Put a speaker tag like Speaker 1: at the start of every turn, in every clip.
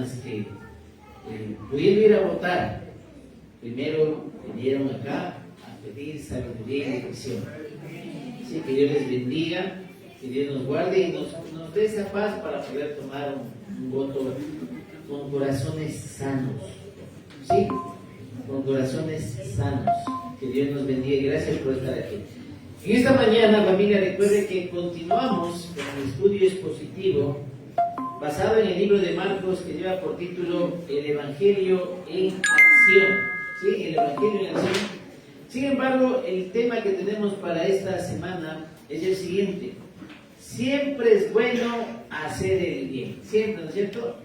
Speaker 1: personas que pudieron ir a votar, primero vinieron acá a pedir sabiduría y dirección. Sí, que Dios les bendiga, que Dios nos guarde y nos dé esa paz para poder tomar un voto con corazones sanos. Sí, con corazones sanos. Que Dios nos bendiga y gracias por estar aquí. En esta mañana, familia, recuerde que continuamos con el estudio expositivo basado en el libro de Marcos que lleva por título El Evangelio en Acción. ¿Sí? El Evangelio en Acción. Sin embargo, el tema que tenemos para esta semana es el siguiente. Siempre es bueno hacer el bien. Siempre, ¿no es cierto?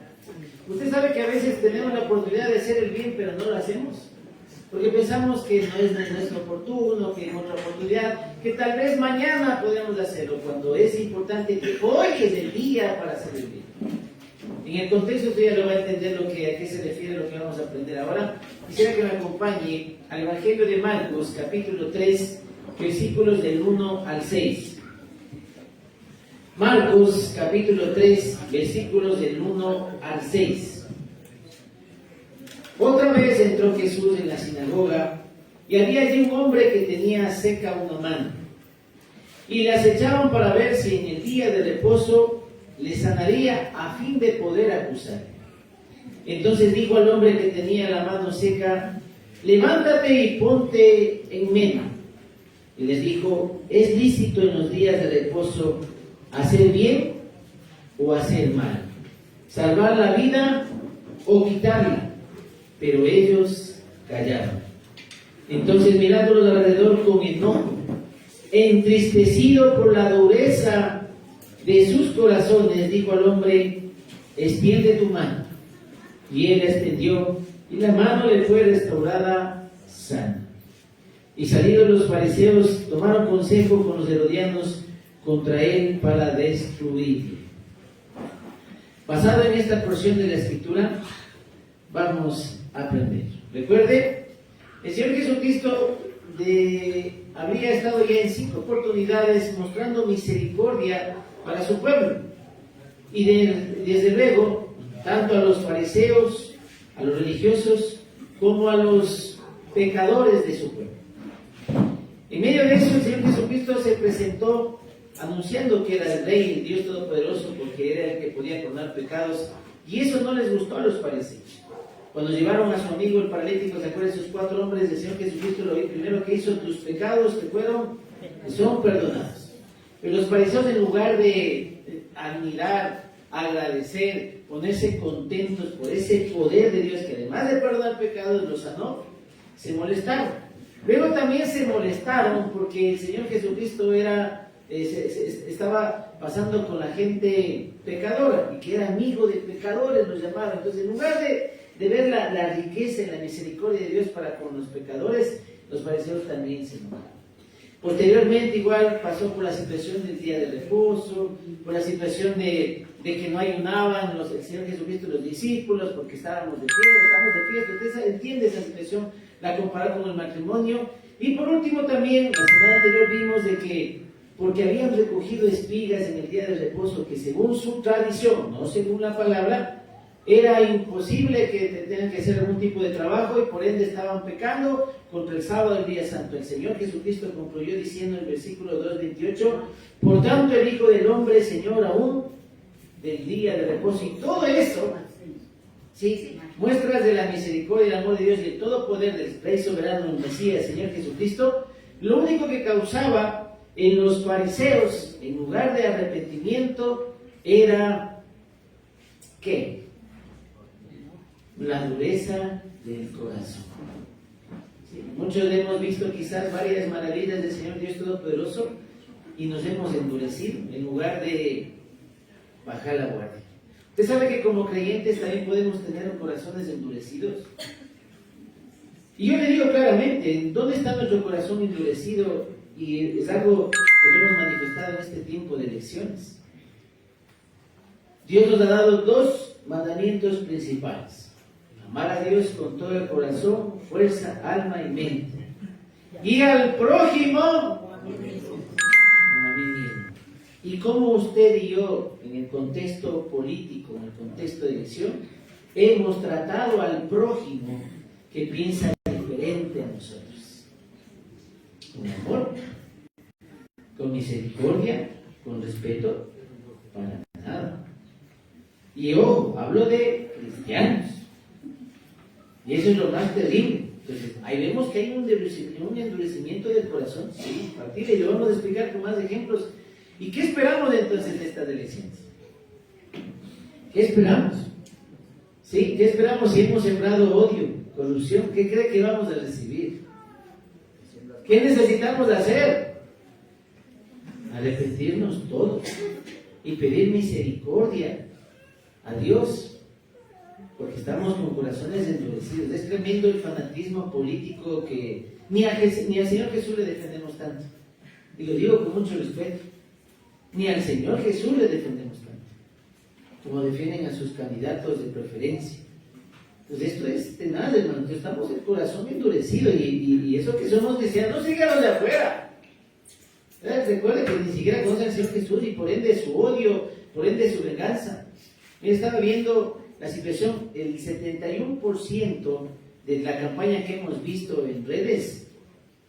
Speaker 1: Usted sabe que a veces tenemos la oportunidad de hacer el bien, pero no lo hacemos. Porque pensamos que no es oportuno, que en otra oportunidad, que tal vez mañana podemos hacerlo, cuando es importante que hoy es el día para hacer el bien. En el contexto usted ya lo va a entender a qué se refiere lo que vamos a aprender ahora. Quisiera que me acompañe al Evangelio de Marcos, capítulo 3, versículos del 1 al 6. Marcos, capítulo 3, versículos del 1 al 6. Otra vez entró Jesús en la sinagoga, y había allí un hombre que tenía seca una mano. Y le acechaban para ver si en el día de reposo le sanaría a fin de poder acusarle. Entonces dijo al hombre que tenía la mano seca: levántate y ponte en medio. Y les dijo: ¿es lícito en los días de reposo hacer bien o hacer mal? ¿Salvar la vida o quitarla? Pero ellos callaron. Entonces, mirándolos alrededor con enojo, entristecido por la dureza de sus corazones, dijo al hombre: extiende tu mano. Y él la extendió, y la mano le fue restaurada sana. Y salidos los fariseos, tomaron consejo con los herodianos contra él para destruirle. Basado en esta porción de la Escritura, vamos a aprender. Recuerde, el Señor Jesucristo habría estado ya en 5 oportunidades mostrando misericordia para su pueblo. Y desde luego, tanto a los fariseos, a los religiosos, como a los pecadores de su pueblo. En medio de eso, el Señor Jesucristo se presentó anunciando que era el Rey, el Dios Todopoderoso, porque era el que podía perdonar pecados, y eso no les gustó a los fariseos. Cuando llevaron a su amigo el paralítico, ¿se acuerdan de esos 4 hombres? El Señor Jesucristo lo primero que hizo: tus pecados son perdonados. Pero los fariseos, en lugar de admirar, agradecer, ponerse contentos por ese poder de Dios que además de perdonar pecados los sanó, se molestaron. Luego también se molestaron porque el Señor Jesucristo estaba pasando con la gente pecadora, y que era amigo de pecadores, los llamaban. Entonces, en lugar de ver la riqueza y la misericordia de Dios para con los pecadores, los fariseos también se enojaron. Posteriormente, igual pasó por la situación del día de reposo, por la situación de que no ayunaban el Señor Jesucristo y los discípulos porque estábamos de fiesta. Usted entiende esa situación, la compararon con el matrimonio. Y por último también, la semana anterior vimos de que porque habían recogido espigas en el día de reposo, que según su tradición, no según la palabra, era imposible que tengan que hacer algún tipo de trabajo, y por ende estaban pecando contra el sábado del día santo. El Señor Jesucristo concluyó diciendo en el versículo 2:28: por tanto el Hijo del Hombre es Señor aún del día de reposo. Y todo eso, ¿sí?, muestras de la misericordia y el amor de Dios y el todo poder del Rey soberano, el Mesías, Señor Jesucristo, lo único que causaba en los fariseos, en lugar de arrepentimiento, era ¿qué? La dureza del corazón. Sí, muchos hemos visto quizás varias maravillas del Señor Dios Todopoderoso y nos hemos endurecido en lugar de bajar la guardia. Usted sabe que como creyentes también podemos tener corazones endurecidos. Y yo le digo claramente, ¿dónde está nuestro corazón endurecido? Y es algo que lo hemos manifestado en este tiempo de elecciones. Dios nos ha dado 2 mandamientos principales: amar a Dios con todo el corazón, fuerza, alma y mente, y al prójimo como a mí mismo. Y como usted y yo, en el contexto político, en el contexto de elección, hemos tratado al prójimo que piensa diferente a nosotros? Con amor, con misericordia, con respeto, para nada. Y ojo, hablo de cristianos. Y eso es lo más terrible. Entonces, ahí vemos que hay un endurecimiento del corazón. Sí, a partir de ello vamos a explicar con más ejemplos. ¿Y qué esperamos entonces de estas elecciones? ¿Qué esperamos? ¿Sí? ¿Qué esperamos si hemos sembrado odio, corrupción? ¿Qué cree que vamos a recibir? ¿Qué necesitamos hacer? Arrepentirnos todos y pedir misericordia a Dios, porque estamos con corazones endurecidos. Es tremendo el fanatismo político que ni al Señor Jesús le defendemos tanto, y lo digo con mucho respeto. Ni al Señor Jesús le defendemos tanto como defienden a sus candidatos de preferencia. Pues esto es tenaz, hermano. Estamos el corazón endurecido, y eso que somos cristianos, no sigan los de afuera. Recuerden que ni siquiera conocen al Señor Jesús, y por ende su odio, por ende su venganza. Yo estaba viendo la situación. El 71% de la campaña que hemos visto en redes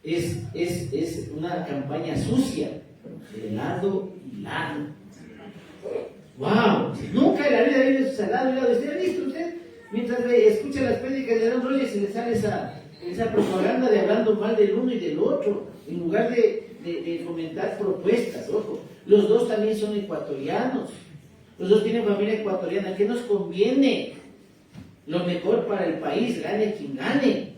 Speaker 1: es una campaña sucia, de lado y lado. ¡Wow! Nunca en la vida ha visto al lado. ¿Usted ha visto? Usted, mientras escucha las prédicas de Aaron Rodgers, se le sale esa propaganda de hablando mal del uno y del otro, en lugar de fomentar propuestas. Ojo, los dos también son ecuatorianos, los dos tienen familia ecuatoriana. ¿Qué nos conviene? Lo mejor para el país, gane quien gane.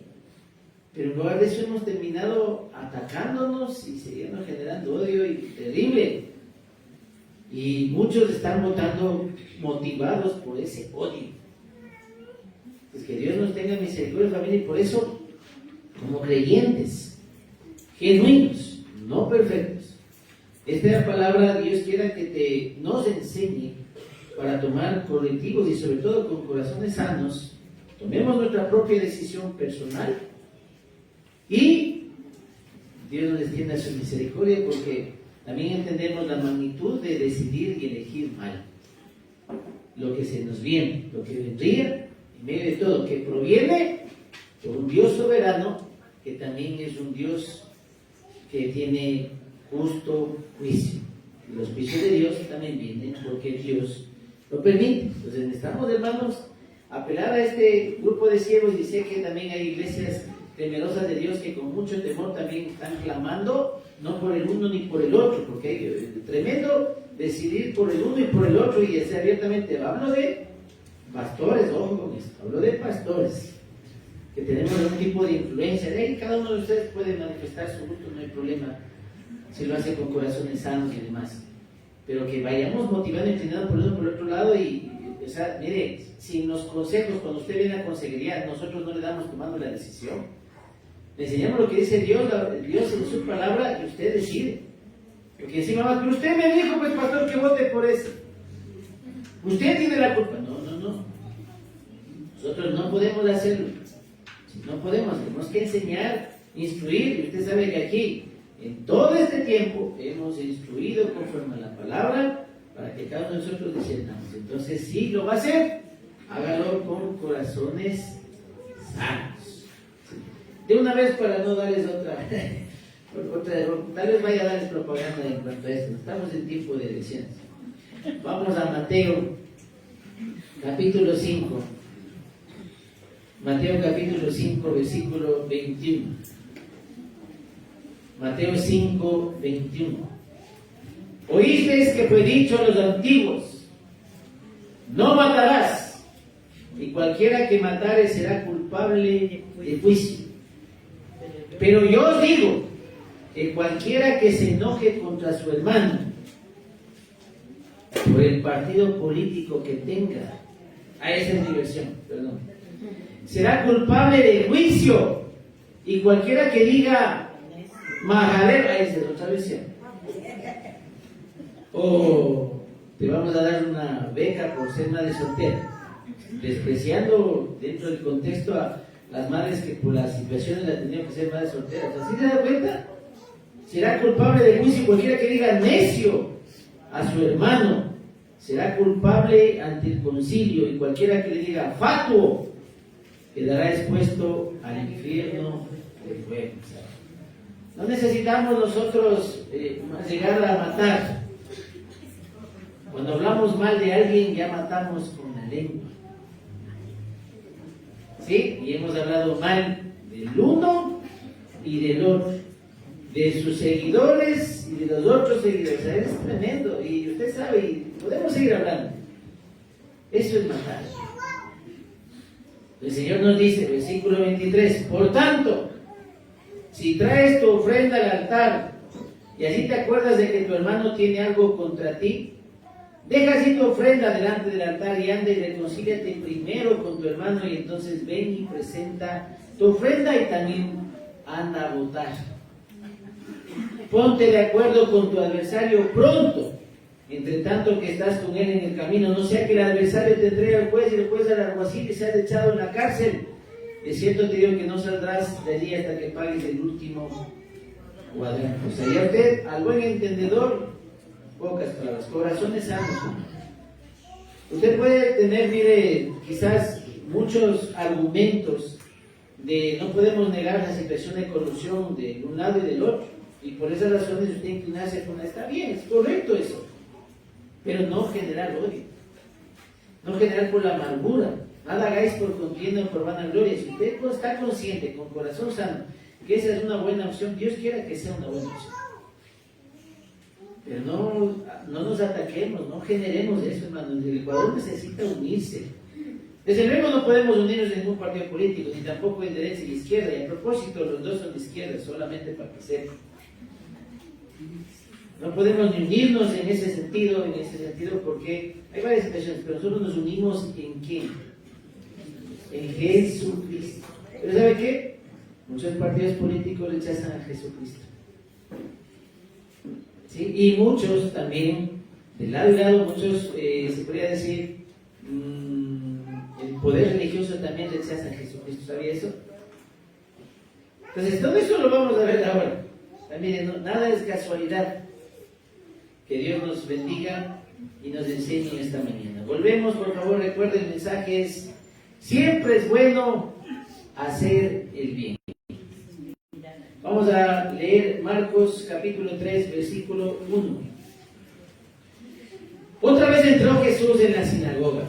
Speaker 1: Pero en lugar de eso hemos terminado atacándonos y siguiendo generando odio, y terrible. Y muchos están votando motivados por ese odio. Pues que Dios nos tenga misericordia, familia, y por eso, como creyentes genuinos, no perfectos, esta palabra Dios quiera que nos enseñe para tomar correctivos, y sobre todo con corazones sanos, tomemos nuestra propia decisión personal, y Dios nos extienda su misericordia, porque también entendemos la magnitud de decidir y elegir mal. Lo que se nos viene, lo que vendría, en medio de todo, que proviene por un Dios soberano, que también es un Dios que tiene justo juicio. Y los juicios de Dios también vienen porque Dios lo permite. Entonces necesitamos, hermanos, apelar a este grupo de ciegos, y sé que también hay iglesias temerosas de Dios que con mucho temor también están clamando, no por el uno ni por el otro, porque hay tremendo decidir por el uno y por el otro, y decir abiertamente. Hablo de pastores, ojo con esto, hablo de pastores que tenemos algún tipo de influencia de ahí. Cada uno de ustedes puede manifestar su gusto, no hay problema, si lo hace con corazones sanos y demás, pero que vayamos motivando y inclinando por uno por el otro lado. O sea, mire, si en los consejos, cuando usted viene a consejería, nosotros no le damos tomando la decisión. Le enseñamos lo que dice Dios en su palabra, y usted decide. Porque encima más, pero usted me dijo, pues pastor, que vote por eso. Usted tiene la culpa. No. Nosotros no podemos hacerlo. No podemos, tenemos que enseñar, instruir. Y usted sabe que aquí, en todo este tiempo, hemos instruido conforme a la palabra, para que cada uno de nosotros discernamos. Entonces, si lo va a hacer, hágalo con corazones sanos. De una vez, para no darles otra, tal vez vaya a darles propaganda en cuanto a esto. Estamos en tiempo de elecciones. Vamos a Mateo, capítulo 5. Mateo capítulo 5, versículo 21. Mateo 5, 21. Oísteis que fue dicho a los antiguos: no matarás, y cualquiera que matare será culpable de juicio. Pero yo os digo que cualquiera que se enoje contra su hermano por el partido político que tenga, a esa es mi versión, perdón, será culpable de juicio. Y cualquiera que diga majadero, a esa es otra versión. O te vamos a dar una beca por ser madre soltera, despreciando dentro del contexto a las madres que por las situaciones la tenían que ser madres solteras. ¿Así te das cuenta? Será culpable de juicio cualquiera que diga necio a su hermano, será culpable ante el concilio, y cualquiera que le diga fatuo quedará expuesto al infierno de fuego. No necesitamos nosotros llegar a matar. Cuando hablamos mal de alguien ya matamos con la lengua. ¿Sí? Y hemos hablado mal del uno y del otro, de sus seguidores y de los otros seguidores. O sea, es tremendo, y usted sabe, y podemos seguir hablando. Eso es matar. El Señor nos dice, versículo 23, por tanto, si traes tu ofrenda al altar y así te acuerdas de que tu hermano tiene algo contra ti, deja así tu ofrenda delante del altar y anda y reconcíliate primero con tu hermano, y entonces ven y presenta tu ofrenda y también anda a votar. Ponte de acuerdo con tu adversario pronto, entre tanto que estás con él en el camino, no sea que el adversario te entregue al juez y el juez al alguacil y seas echado en la cárcel. De cierto te digo que no saldrás de allí hasta que pagues el último cuadrante. O sea, ya usted, al buen entendedor, pocas palabras, corazones sanos. Usted puede tener, mire, quizás muchos argumentos de no podemos negar la situación de corrupción de un lado y del otro, y por esas razones usted inclinarse con la, está bien, es correcto eso, pero no generar odio, no generar por la amargura. Nada hagáis por contienda o por vanagloria. Si usted está consciente, con corazón sano, que esa es una buena opción, Dios quiera que sea una buena opción. Pero no nos ataquemos, no generemos eso, hermano. El Ecuador necesita unirse. Desde luego no podemos unirnos en ningún partido político, ni tampoco en derecha y izquierda. Y a propósito, los dos son de izquierda, solamente para que sepan. No podemos ni unirnos en ese sentido, porque hay varias situaciones, pero nosotros nos unimos ¿en qué? En Jesucristo. Pero ¿sabe qué? Muchos partidos políticos rechazan a Jesucristo. ¿Sí? Y muchos también, de lado y lado, muchos, se podría decir, el poder religioso también rechaza a Jesucristo. ¿Sabía eso? Entonces, todo eso lo vamos a ver ahora. También nada es casualidad. Que Dios nos bendiga y nos enseñe esta mañana. Volvemos, por favor, recuerden, el mensaje es: siempre es bueno hacer el bien. Vamos a leer Marcos capítulo 3, versículo 1. Otra vez entró Jesús en la sinagoga.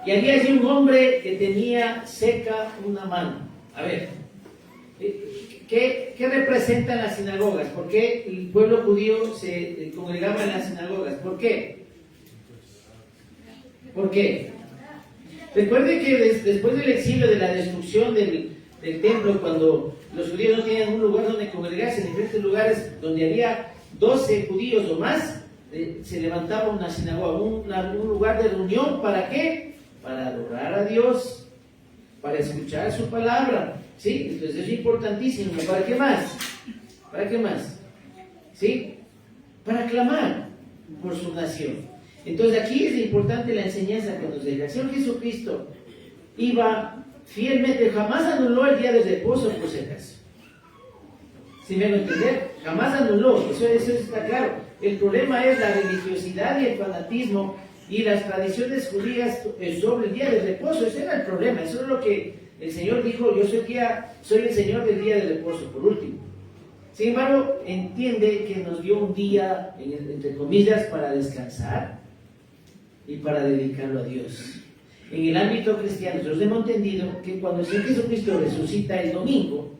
Speaker 1: Y había allí un hombre que tenía seca una mano. A ver, ¿qué representan las sinagogas? ¿Por qué el pueblo judío se congregaba en las sinagogas? ¿Por qué? Recuerde que después del exilio, de la destrucción del templo, cuando los judíos no tenían un lugar donde congregarse, en diferentes lugares donde había 12 judíos o más, se levantaba una sinagoga, un lugar de reunión. ¿Para qué? Para adorar a Dios, para escuchar su palabra. ¿Sí? Entonces es importantísimo. ¿Para qué más? ¿Sí? Para clamar por su nación. Entonces aquí es importante la enseñanza que nos deja. El Señor Jesucristo iba fielmente, jamás anuló el día de reposo, por si acaso. ¿Sí me van a entender? Jamás anuló, eso está claro. El problema es la religiosidad y el fanatismo y las tradiciones judías sobre el día de reposo. Ese era el problema, eso es lo que el Señor dijo: yo soy el Señor del día de reposo, por último. Sin embargo, entiende que nos dio un día, entre comillas, para descansar y para dedicarlo a Dios. En el ámbito cristiano, nosotros hemos entendido que cuando el Señor Jesucristo resucita el domingo,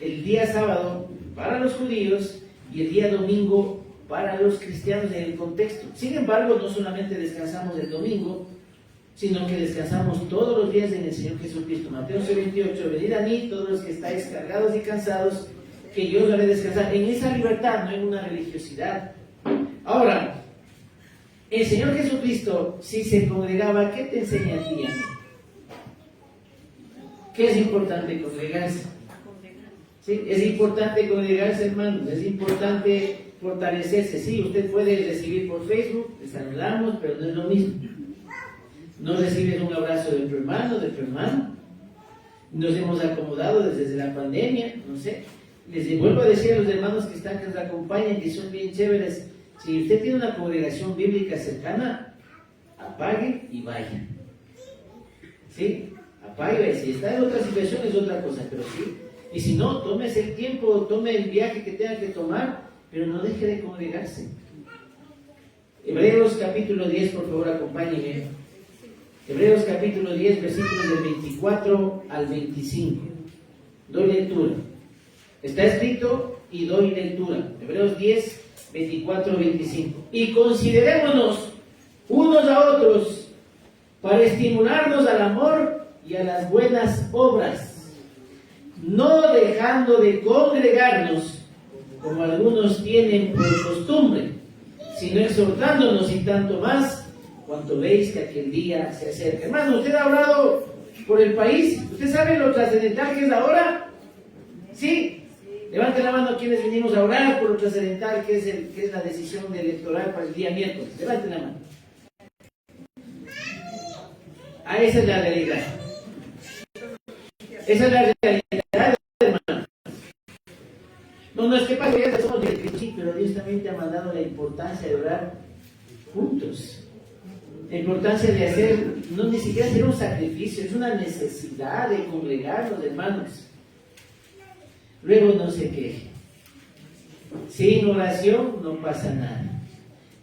Speaker 1: el día sábado para los judíos y el día domingo para los cristianos en el contexto. Sin embargo, no solamente descansamos el domingo, sino que descansamos todos los días en el Señor Jesucristo. Mateo 28, venid a mí todos los que estáis cargados y cansados, que yo os haré descansar. En esa libertad, no en una religiosidad. Ahora, el Señor Jesucristo, si se congregaba, ¿qué te enseña a ti y a mí? ¿Qué es importante congregarse? ¿Sí? Es importante congregarse, hermanos, es importante fortalecerse. Sí, usted puede recibir por Facebook, les saludamos, pero no es lo mismo. No recibes un abrazo de tu hermano, nos hemos acomodado desde la pandemia, no sé. Les vuelvo a decir a los hermanos que nos acompañan, que son bien chéveres. Si usted tiene una congregación bíblica cercana, apague y vaya. ¿Sí? Apague y vaya. Si está en otra situación es otra cosa, pero sí. Y si no, tómese el tiempo, tome el viaje que tenga que tomar, pero no deje de congregarse. Hebreos capítulo 10, por favor, acompáñenme. Hebreos capítulo 10, versículos del 24 al 25. Doy lectura. Está escrito y doy lectura. Hebreos 10, 24, 25. Y considerémonos unos a otros para estimularnos al amor y a las buenas obras, no dejando de congregarnos como algunos tienen por costumbre, sino exhortándonos y tanto más cuanto veis que aquel día se acerca. Hermano, ¿usted ha orado por el país? ¿Usted sabe lo trascendental que es ahora? ¿Sí? Levante la mano quienes venimos a orar por lo trascendental que es la decisión electoral para el día miércoles. Levante la mano. Esa es la realidad. Esa es la realidad, hermano. No es que pasa, ya somos de Cristo, pero Dios también te ha mandado la importancia de orar juntos. La importancia de hacer, no ni siquiera hacer un sacrificio, es una necesidad de congregarnos, hermanos. Luego no se queje. Sin oración no pasa nada.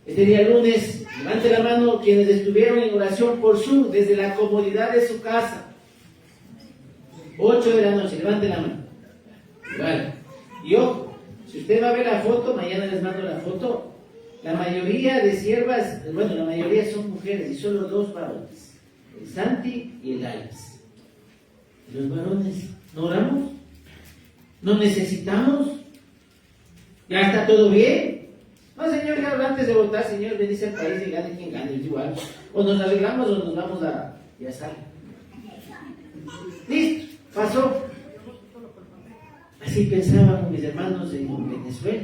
Speaker 1: Este día lunes, levante la mano quienes estuvieron en oración por Zoom desde la comodidad de su casa. 8 de la noche, levante la mano. Vale. Y ojo, si usted va a ver la foto, mañana les mando la foto. La mayoría de siervas, bueno, la mayoría son mujeres y solo 2 varones, el Santi y el Alex. ¿Y los varones no oramos? ¿No necesitamos? ¿Ya está todo bien? No, señor, ya antes de votar, señor, bendice el país y gane quien gane, es igual. O nos arreglamos o nos vamos a... ya sale. Listo, pasó. Así pensaban mis hermanos en Venezuela.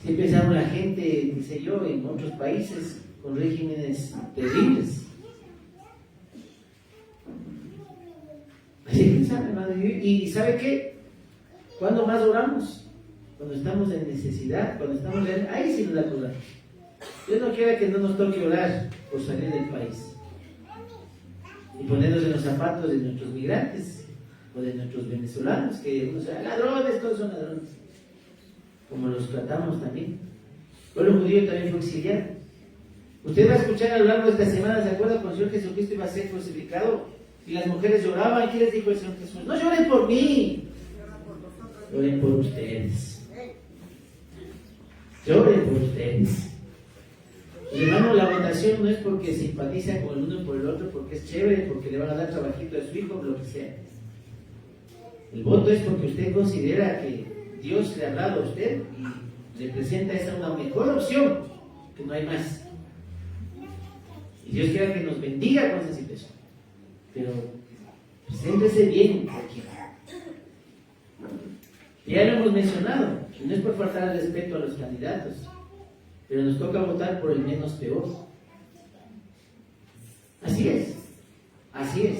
Speaker 1: Así pensaban la gente, dice yo, en otros países con regímenes terribles. Así pensaban, hermano. ¿Y sabe qué? ¿Cuándo más oramos? Cuando estamos en necesidad, cuando estamos en... ahí sí nos da coraje. Dios no quiera que no nos toque orar por salir del país y ponernos en los zapatos de nuestros migrantes o de nuestros venezolanos, que uno sea ladrones, todos son ladrones, como los tratamos también. El pueblo judío también fue exiliado. Usted va a escuchar a lo largo de esta semana, ¿se acuerda cuando el Señor Jesucristo iba a ser crucificado? Y las mujeres lloraban. ¿Qué les dijo el Señor Jesús? No lloren por mí, lloren por ustedes. Lloren por ustedes. Y hermano, la votación no es porque simpatiza con el uno por el otro, porque es chévere, porque le van a dar trabajito a su hijo, lo que sea. El voto es porque usted considera que Dios le ha dado a usted y le presenta esa una mejor opción, que no hay más. Y Dios quiera que nos bendiga con esa situación. Pero céntrese bien aquí. Ya lo hemos mencionado, y no es por faltar al respeto a los candidatos, pero nos toca votar por el menos peor. Así es, así es.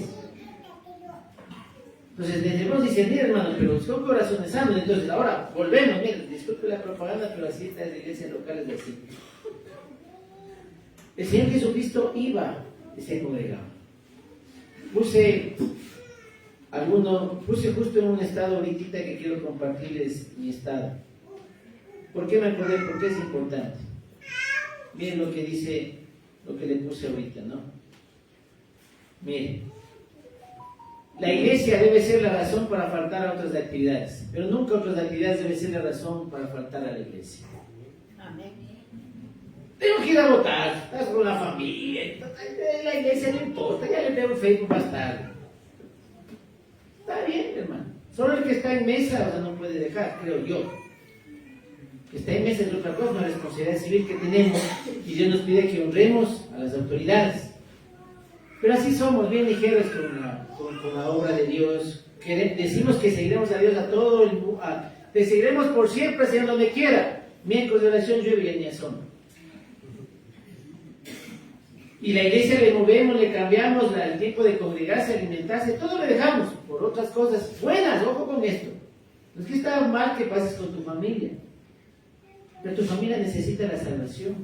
Speaker 1: Entonces debemos discernir, hermanos, pero son corazones sanos. Entonces ahora volvemos, miren, disculpe la propaganda, pero así está en las iglesias locales de así. El Señor Jesucristo iba y se congregaba. Puse justo en un estado ahorita que quiero compartirles mi estado. ¿Por qué me acordé? Porque es importante. Miren lo que dice, lo que le puse ahorita, ¿no? Miren, la iglesia debe ser la razón para faltar a otras actividades, pero nunca otras actividades deben ser la razón para faltar a la iglesia.
Speaker 2: Amén.
Speaker 1: Tengo que ir a votar, estás con la familia, la iglesia no importa, ya le veo Facebook más tarde. Está bien, hermano. Solo el que está en mesa, o sea, no puede dejar, creo yo. Que está en mesa es otra cosa, una responsabilidad civil que tenemos, y Dios nos pide que honremos a las autoridades. Pero así somos, bien ligeros con la obra de Dios. Decimos que seguiremos a Dios a todo el mundo, te seguiremos por siempre, Señor, donde quiera. Miércoles de oración, llueve y ni asombro. Y la iglesia le movemos, le cambiamos el tiempo de congregarse, alimentarse, todo le dejamos por otras cosas buenas. Ojo con esto. No es que está mal que pases con tu familia, pero tu familia necesita la salvación.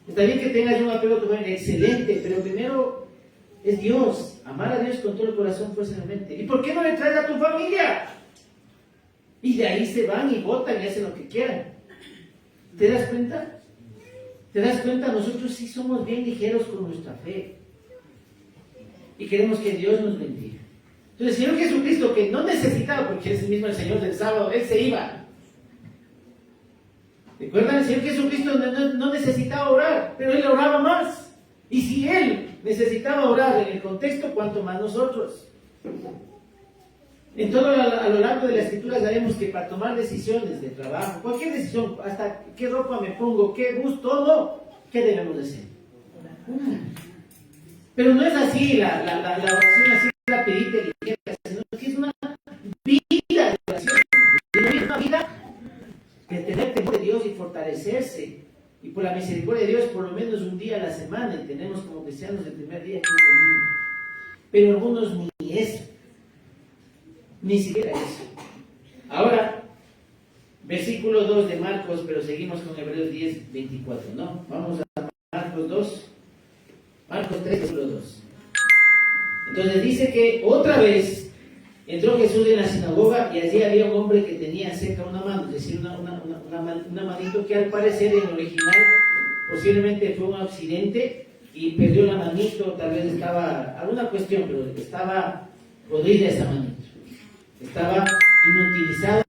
Speaker 1: Está bien que tengas un apego a tu familia, excelente, pero primero es Dios, amar a Dios con todo el corazón, fuerza y la mente. ¿Y por qué no le traes a tu familia? Y de ahí se van y votan y hacen lo que quieran. ¿Te das cuenta? ¿Te das cuenta? Nosotros sí somos bien ligeros con nuestra fe. Y queremos que Dios nos bendiga. Entonces el Señor Jesucristo, que no necesitaba, porque es el mismo el Señor del sábado, Él se iba. ¿Recuerdan? El Señor Jesucristo no necesitaba orar, pero Él oraba más. Y si Él necesitaba orar en el contexto, cuanto más nosotros. En todo a lo largo de la Escritura sabemos que para tomar decisiones de trabajo, cualquier decisión, hasta qué ropa me pongo, qué bus, todo, ¿qué debemos de hacer? Pero no es así la oración así rapidita y ligera, sino que es una vida de oración. Es una vida de tener temor de Dios y fortalecerse. Y por la misericordia de Dios, por lo menos un día a la semana, y tenemos como cristianos el primer día que es domingo. Pero algunos ni eso. Ni siquiera eso. Ahora, versículo 2 de Marcos, pero seguimos con Hebreos 10, 24, ¿no? Vamos a Marcos 2, Marcos 3, versículo 2. Entonces dice que otra vez entró Jesús en la sinagoga y allí había un hombre que tenía cerca una mano, es decir, una manito que al parecer en el original posiblemente fue un accidente y perdió la manito, tal vez estaba, alguna cuestión, pero estaba podrida esa manito. Estaba inutilizado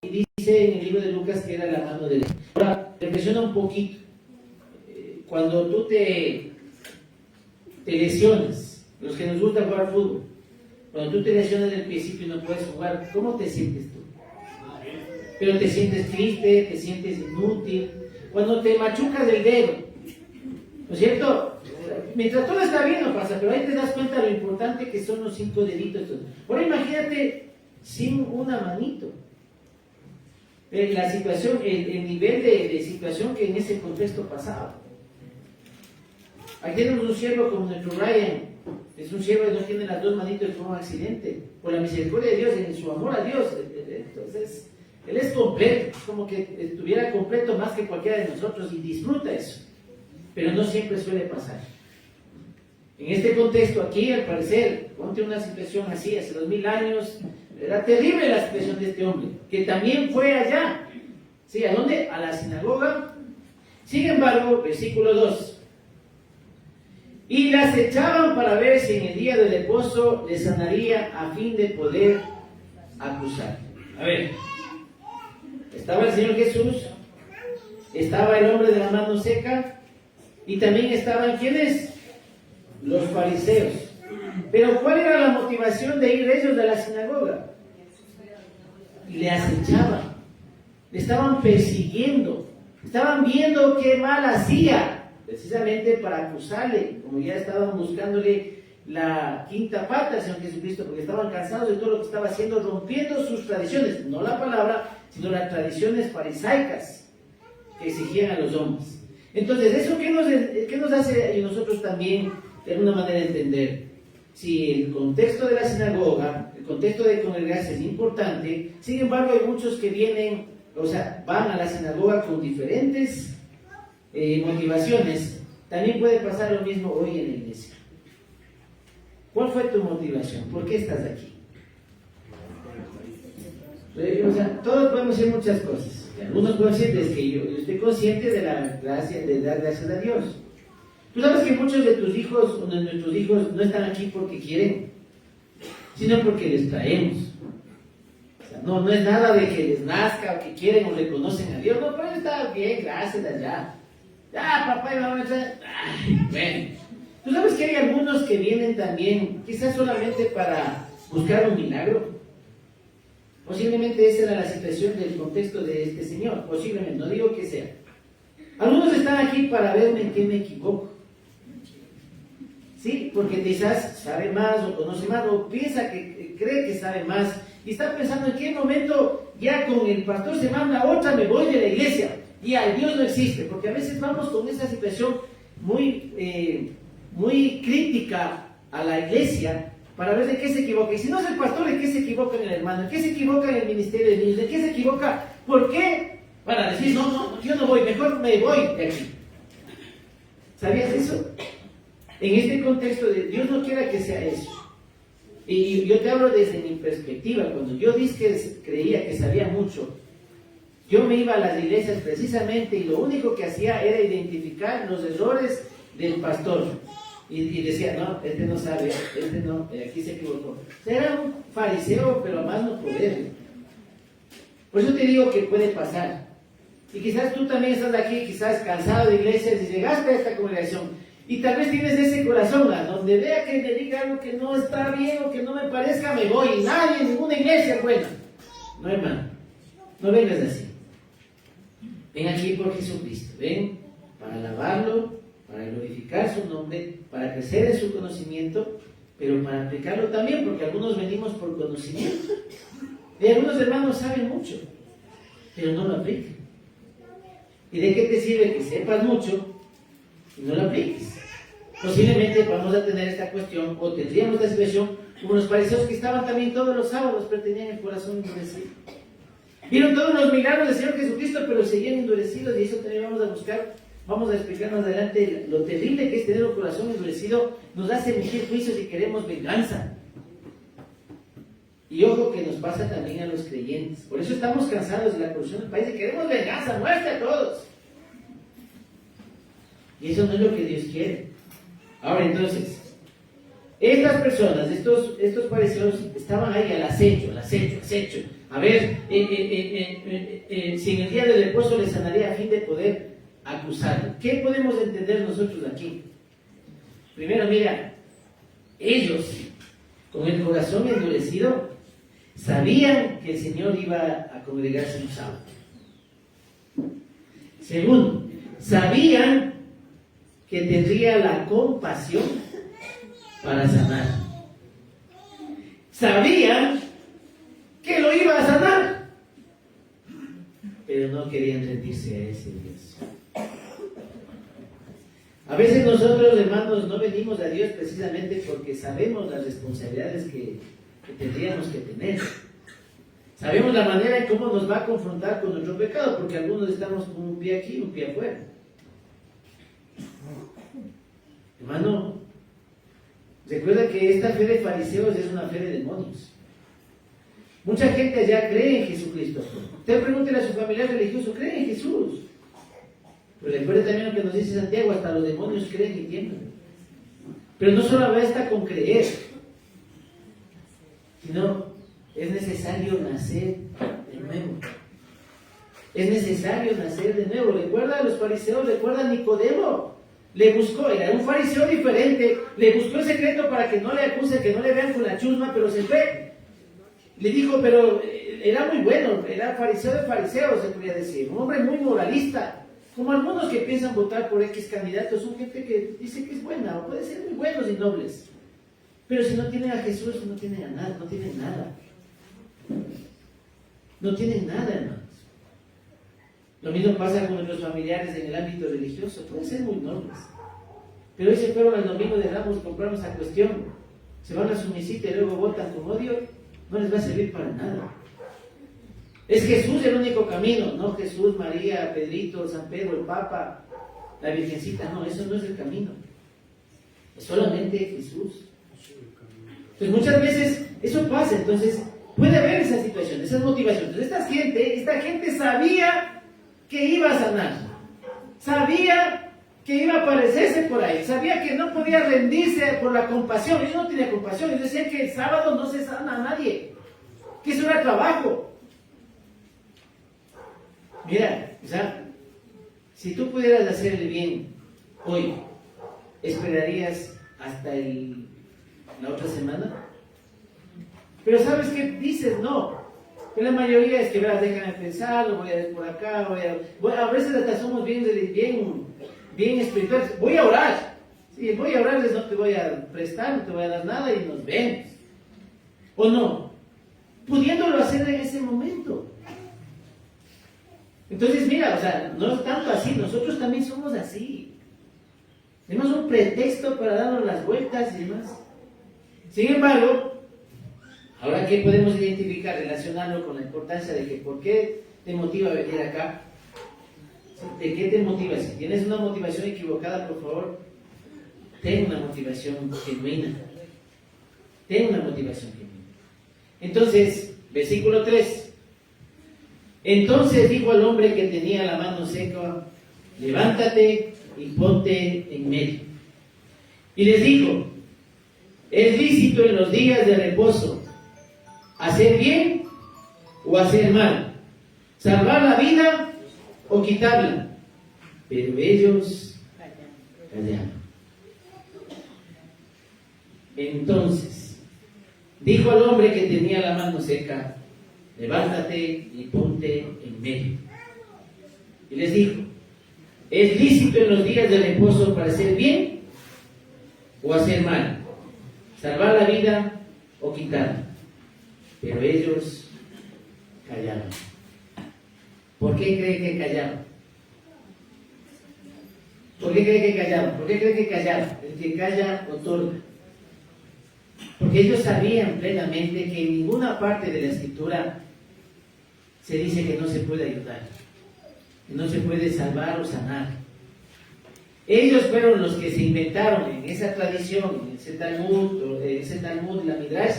Speaker 1: y dice en el libro de Lucas que era la mano derecha. Ahora, reflexiona un poquito. Cuando tú te lesionas, los que nos gusta jugar fútbol, cuando tú te lesionas del principio y no puedes jugar, ¿cómo te sientes tú? Pero te sientes triste, te sientes inútil. Cuando te machucas el dedo, ¿no es cierto? Mientras todo está bien no pasa, pero ahí te das cuenta de lo importante que son los 5 deditos. Ahora imagínate sin una manito. La situación, el nivel de situación que en ese contexto pasaba. Aquí tenemos un siervo como nuestro Ryan, es un siervo que no tiene las 2 manitos por un accidente. Por la misericordia de Dios, en su amor a Dios. Entonces, él es completo, es como que estuviera completo más que cualquiera de nosotros y disfruta eso. Pero no siempre suele pasar. En este contexto aquí, al parecer, ponte una situación así, hace 2000 años, era terrible la situación de este hombre, que también fue allá. ¿Sí? ¿A dónde? A la sinagoga. Sin embargo, versículo 2. Y las echaban para ver si en el día del reposo les sanaría a fin de poder acusar. A ver, estaba el Señor Jesús, estaba el hombre de la mano seca, y también estaban, ¿quiénes? Los fariseos. Pero ¿cuál era la motivación de ir ellos de la sinagoga? Y le acechaban, le estaban persiguiendo, estaban viendo qué mal hacía, precisamente para acusarle, como ya estaban buscándole la quinta pata al Señor Jesucristo, porque estaban cansados de todo lo que estaba haciendo, rompiendo sus tradiciones, no la palabra, sino las tradiciones farisaicas que exigían a los hombres. Entonces, ¿eso qué nos hace a nosotros también de alguna manera entender? Si el contexto de la sinagoga, el contexto de congregarse es importante, sin embargo hay muchos que vienen, o sea, van a la sinagoga con diferentes motivaciones. También puede pasar lo mismo hoy en la iglesia. ¿Cuál fue tu motivación? ¿Por qué estás aquí? O sea, todos podemos decir muchas cosas. Algunos pueden decir, es que yo estoy consciente de la gracia, de dar gracias a Dios. Tú sabes que muchos de tus hijos, o de nuestros hijos, no están aquí porque quieren, sino porque les traemos. O sea, no es nada de que les nazca o que quieren o reconocen a Dios. No, pero está bien, gracias allá. Ya, papá y mamá, bueno. Tú sabes que hay algunos que vienen también, quizás solamente para buscar un milagro. Posiblemente esa era la situación del contexto de este señor. Posiblemente, no digo que sea. Algunos están aquí para verme en qué me equivoco. ¿Sí? Porque quizás sabe más o conoce más o piensa que cree que sabe más y está pensando en qué momento ya con el pastor se manda otra, me voy de la iglesia. Y al Dios no existe, porque a veces vamos con esa situación muy crítica a la iglesia para ver de qué se equivoca. Y si no es el pastor, ¿de qué se equivoca en el hermano? ¿De qué se equivoca en el ministerio de niños? ¿De qué se equivoca? ¿Por qué? para decir, no, yo no voy, mejor me voy de aquí. ¿Sabías eso? En este contexto, Dios no quiera que sea eso. Y yo te hablo desde mi perspectiva. Cuando yo creía que sabía mucho, yo me iba a las iglesias precisamente y lo único que hacía era identificar los errores del pastor. Y decía, no, este no sabe, este no, aquí se equivocó. Era un fariseo, pero a más no poder. Por eso te digo que puede pasar. Y quizás tú también estás aquí, quizás cansado de iglesias y llegaste a esta congregación. Y tal vez tienes ese corazón, donde vea que me diga algo que no está bien o que no me parezca, me voy. Y nadie, ninguna iglesia es buena. No, hermano, no vengas así. Ven aquí por Jesucristo. Ven para alabarlo, para glorificar su nombre, para crecer en su conocimiento, pero para aplicarlo también, porque algunos venimos por conocimiento. Y algunos hermanos saben mucho, pero no lo aplican. ¿Y de qué te sirve que sepas mucho y no lo apliques? Posiblemente vamos a tener esta cuestión, o tendríamos esta situación, como los fariseos que estaban también todos los sábados, pero tenían el corazón endurecido. Vieron todos los milagros del Señor Jesucristo, pero seguían endurecidos, y eso también vamos a buscar, vamos a explicar más adelante lo terrible que es tener un corazón endurecido, nos hace emitir juicios y queremos venganza. Y ojo que nos pasa también a los creyentes. Por eso estamos cansados de la corrupción del país y queremos venganza, muerte a todos. Y eso no es lo que Dios quiere. Ahora entonces, estas personas, estos fariseos estaban ahí al acecho. A ver, si en el día del reposo les sanaría a fin de poder acusarlo. ¿Qué podemos entender nosotros aquí? Primero, mira, ellos, con el corazón endurecido, sabían que el Señor iba a congregarse un sábado. Segundo, sabían que tendría la compasión para sanar. Sabían que lo iba a sanar, pero no querían rendirse a ese Dios. A veces nosotros, hermanos, no venimos a Dios precisamente porque sabemos las responsabilidades que tendríamos que tener. Sabemos la manera en cómo nos va a confrontar con nuestro pecado, porque algunos estamos con un pie aquí y un pie afuera. Hermano, recuerda que esta fe de fariseos es una fe de demonios. Mucha gente allá cree en Jesucristo. Usted pregúntele a su familiar religioso, ¿cree en Jesús? Pero recuerde también lo que nos dice Santiago, hasta los demonios creen y tiemblan. Pero no solo basta con creer, sino es necesario nacer de nuevo. Es necesario nacer de nuevo. Recuerda a los fariseos, recuerda a Nicodemo. Le buscó, era un fariseo diferente, le buscó el secreto para que no le acuse, que no le vean con la chusma, pero se fue. Le dijo, pero era muy bueno, era fariseo de fariseos, se podría decir, un hombre muy moralista. Como algunos que piensan votar por X candidatos, son gente que dice que es buena, o puede ser muy buenos y nobles. Pero si no tienen a Jesús, no tienen a nada, no tienen nada. No tienen nada, hermanos. Lo mismo pasa con nuestros familiares en el ámbito religioso, pueden ser muy nobles. Pero hoy se fueron al domingo de Ramos, compraron esa cuestión, se van a su misita y luego votan con odio, no les va a servir para nada. Es Jesús el único camino, no Jesús, María, Pedrito, San Pedro, el Papa, la Virgencita, no, eso no es el camino. Es solamente Jesús. Entonces muchas veces eso pasa, entonces puede haber esa situación, esas motivaciones. Entonces esta gente sabía que iba a sanar, sabía que iba a aparecerse por ahí, sabía que no podía rendirse por la compasión. Ellos no tenían compasión, ellos decían que el sábado no se sana a nadie, que eso era trabajo. Mira, o sea, si tú pudieras hacer el bien hoy, ¿esperarías hasta la otra semana? Pero ¿sabes qué dices? No. Pero la mayoría es que, verás, déjame pensar, voy a ver por acá, a veces hasta somos bien espirituales. Voy a orar. Sí, voy a orarles, no te voy a prestar, no te voy a dar nada y nos vemos. ¿O no? Pudiéndolo hacer en ese momento. Entonces, mira, o sea, no es tanto así, nosotros también somos así. Tenemos un pretexto para darnos las vueltas y demás. Sin embargo, ahora, ¿qué podemos identificar, relacionarlo con la importancia de que por qué te motiva a venir acá? ¿De qué te motivas? Si tienes una motivación equivocada, por favor, ten una motivación genuina. Ten una motivación genuina. Entonces, versículo 3. Entonces dijo al hombre que tenía la mano seca: levántate y ponte en medio. Y les dijo: es lícito en los días de reposo hacer bien o hacer mal, salvar la vida o quitarla. Pero ellos callaron. Entonces dijo al hombre que tenía la mano seca: levántate y ponte en medio. Y les dijo: es lícito en los días de reposo para hacer bien o hacer mal, salvar la vida o quitarla. Pero ellos callaron. ¿Por qué cree que callaron? ¿Por qué cree que callaron? ¿Por qué cree que callaron? El que calla otorga. Porque ellos sabían plenamente que en ninguna parte de la Escritura se dice que no se puede ayudar, que no se puede salvar o sanar. Ellos fueron los que se inventaron en esa tradición, en ese Talmud, la Midrash,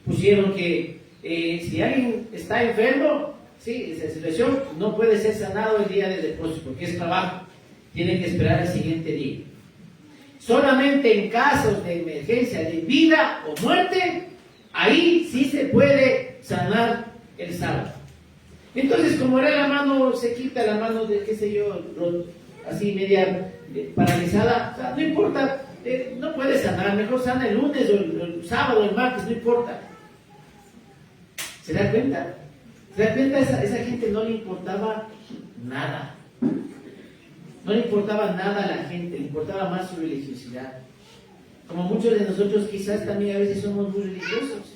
Speaker 1: pusieron que si alguien está enfermo, sí, esa situación no puede ser sanado el día de reposo, porque es trabajo, tienen que esperar al siguiente día. Solamente en casos de emergencia, de vida o muerte, ahí sí se puede sanar el sábado. Entonces, como era la mano sequita, la mano de, qué sé yo, así media paralizada, o sea, no importa, no puede sanar, mejor sana el lunes o el sábado o el martes, no importa. ¿Se da cuenta? ¿Se da cuenta? Esa gente no le importaba nada. No le importaba nada a la gente, le importaba más su religiosidad. Como muchos de nosotros quizás también a veces somos muy religiosos.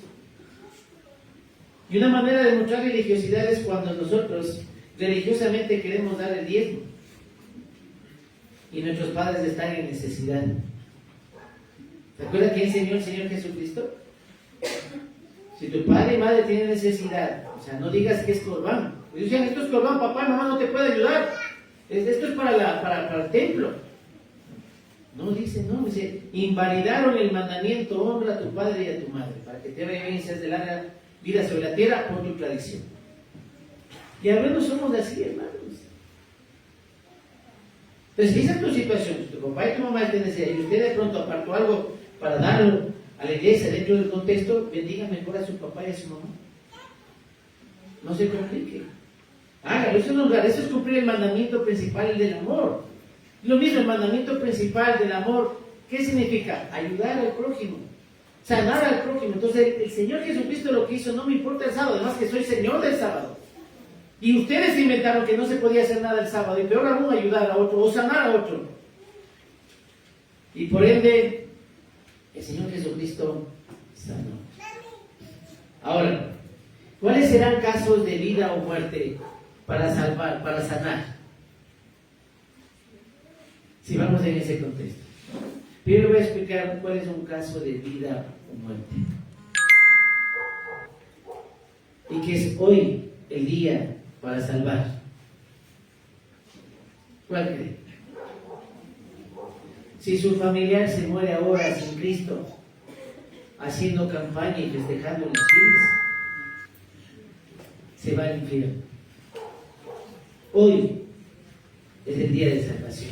Speaker 1: Y una manera de mostrar religiosidad es cuando nosotros religiosamente queremos dar el diezmo y nuestros padres están en necesidad. ¿Te acuerdas quién enseñó el Señor Jesucristo? Si tu padre y madre tienen necesidad, o sea, no digas que es corbán. Pues dicen, esto es corbán, papá y mamá no te puede ayudar. Esto es para el templo. No, dice, invalidaron el mandamiento: honra a tu padre y a tu madre, para que te vaya bien y seas de larga vida sobre la tierra por tu tradición. Y a veces somos así, hermanos. Entonces, esa es tu situación. Si tu papá y tu mamá tienen necesidad y usted de pronto apartó algo para darlo a la iglesia dentro del contexto, bendiga mejor a su papá y a su mamá. No se complique. Hágalo, eso es cumplir el mandamiento principal, el del amor. Lo mismo, el mandamiento principal del amor, ¿qué significa? Ayudar al prójimo, sanar al prójimo. Entonces, el Señor Jesucristo lo que hizo: no me importa el sábado, además que soy Señor del sábado. Y ustedes inventaron que no se podía hacer nada el sábado, y peor aún ayudar a otro o sanar a otro. Y por ende, el Señor Jesucristo sanó. Ahora, ¿cuáles serán casos de vida o muerte para salvar, para sanar? Si vamos en ese contexto. Primero voy a explicar cuál es un caso de vida o muerte. Y que es hoy el día para salvar. ¿Cuál cree? Si su familiar se muere ahora sin Cristo, haciendo campaña y festejando los días, se va al infierno. Hoy es el día de salvación.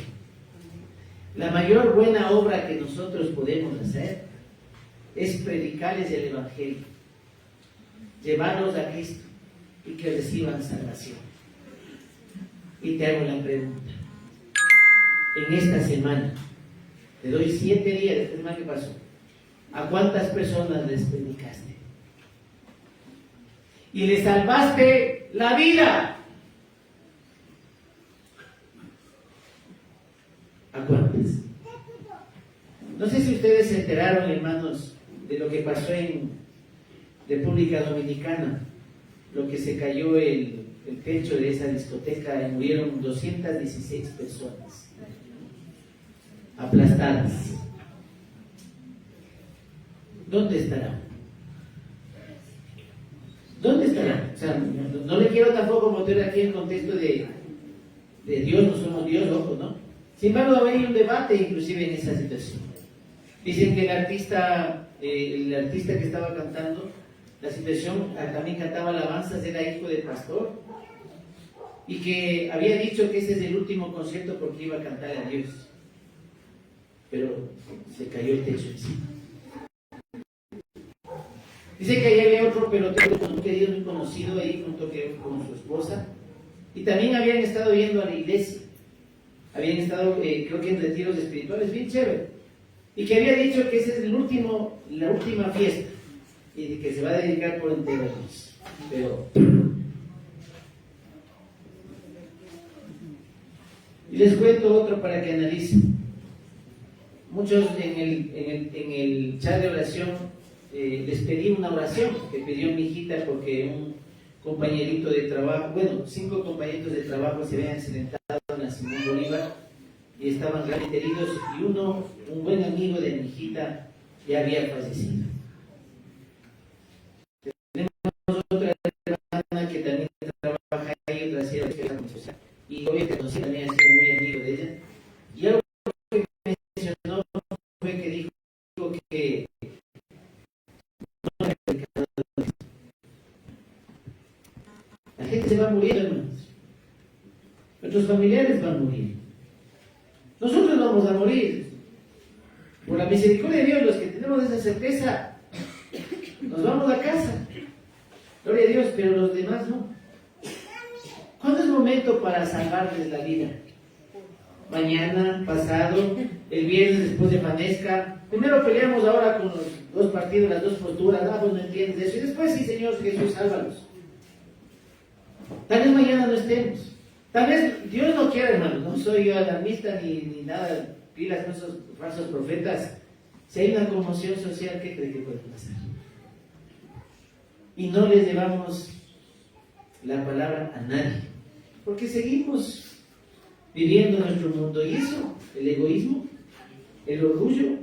Speaker 1: La mayor buena obra que nosotros podemos hacer es predicarles el Evangelio, llevarlos a Cristo y que reciban salvación. Y te hago la pregunta: en esta semana, te doy 7 días, esta semana que pasó, ¿a cuántas personas les predicaste? Y les salvaste la vida. ¿A cuántas? No sé si ustedes se enteraron, hermanos, de lo que pasó en República Dominicana, lo que se cayó el techo de esa discoteca y murieron 216 personas aplastadas. ¿Dónde estarán? ¿Dónde estarán? O sea, no le quiero tampoco meter aquí en contexto de de Dios, no somos Dios, ojo, ¿no? Sin embargo, hay un debate inclusive en esa situación. Dicen que el artista que estaba cantando la situación, también cantaba alabanzas, era hijo del pastor, y que había dicho que ese es el último concierto porque iba a cantar a Dios. Pero se cayó el techo encima. Dice que ahí había otro pelotero con un querido, muy conocido ahí junto con su esposa, y también habían estado yendo a la iglesia, habían estado creo que en retiros espirituales bien chévere, y que había dicho que esa es la última fiesta y que se va a dedicar por entero a Dios. Pero y les cuento otro para que analicen. Muchos en el chat de oración les pedí una oración que pidió mi hijita porque un compañerito de trabajo, 5 compañeros de trabajo se habían accidentado en la Simón Bolívar y estaban realmente heridos, y un buen amigo de mi hijita, ya había fallecido. Tenemos otra hermana que también trabaja ahí, otra ciudad que está social, y obviamente también ha sido muy amigo de ella, y algo que mencionó fue que dijo que la gente se va muriendo, hermanos. Nuestros familiares van muriendo. Nosotros vamos a morir. Por la misericordia de Dios, los que tenemos esa certeza, nos vamos a casa. Gloria a Dios, pero los demás no. ¿Cuándo es momento para salvarles la vida? Mañana, pasado, el viernes después de amanezca. Primero peleamos ahora con los 2 partidos, las 2 posturas. Pues no entiendes eso. Y después, sí, Señor Jesús, sálvalos. Tal vez mañana no estemos. Tal vez Dios no quiera, hermano. No soy yo alarmista ni nada, pilas con esos falsos profetas. Si hay una conmoción social, ¿qué cree que puede pasar? Y no les llevamos la palabra a nadie, porque seguimos viviendo en nuestro mundo. Y eso, el egoísmo, el orgullo,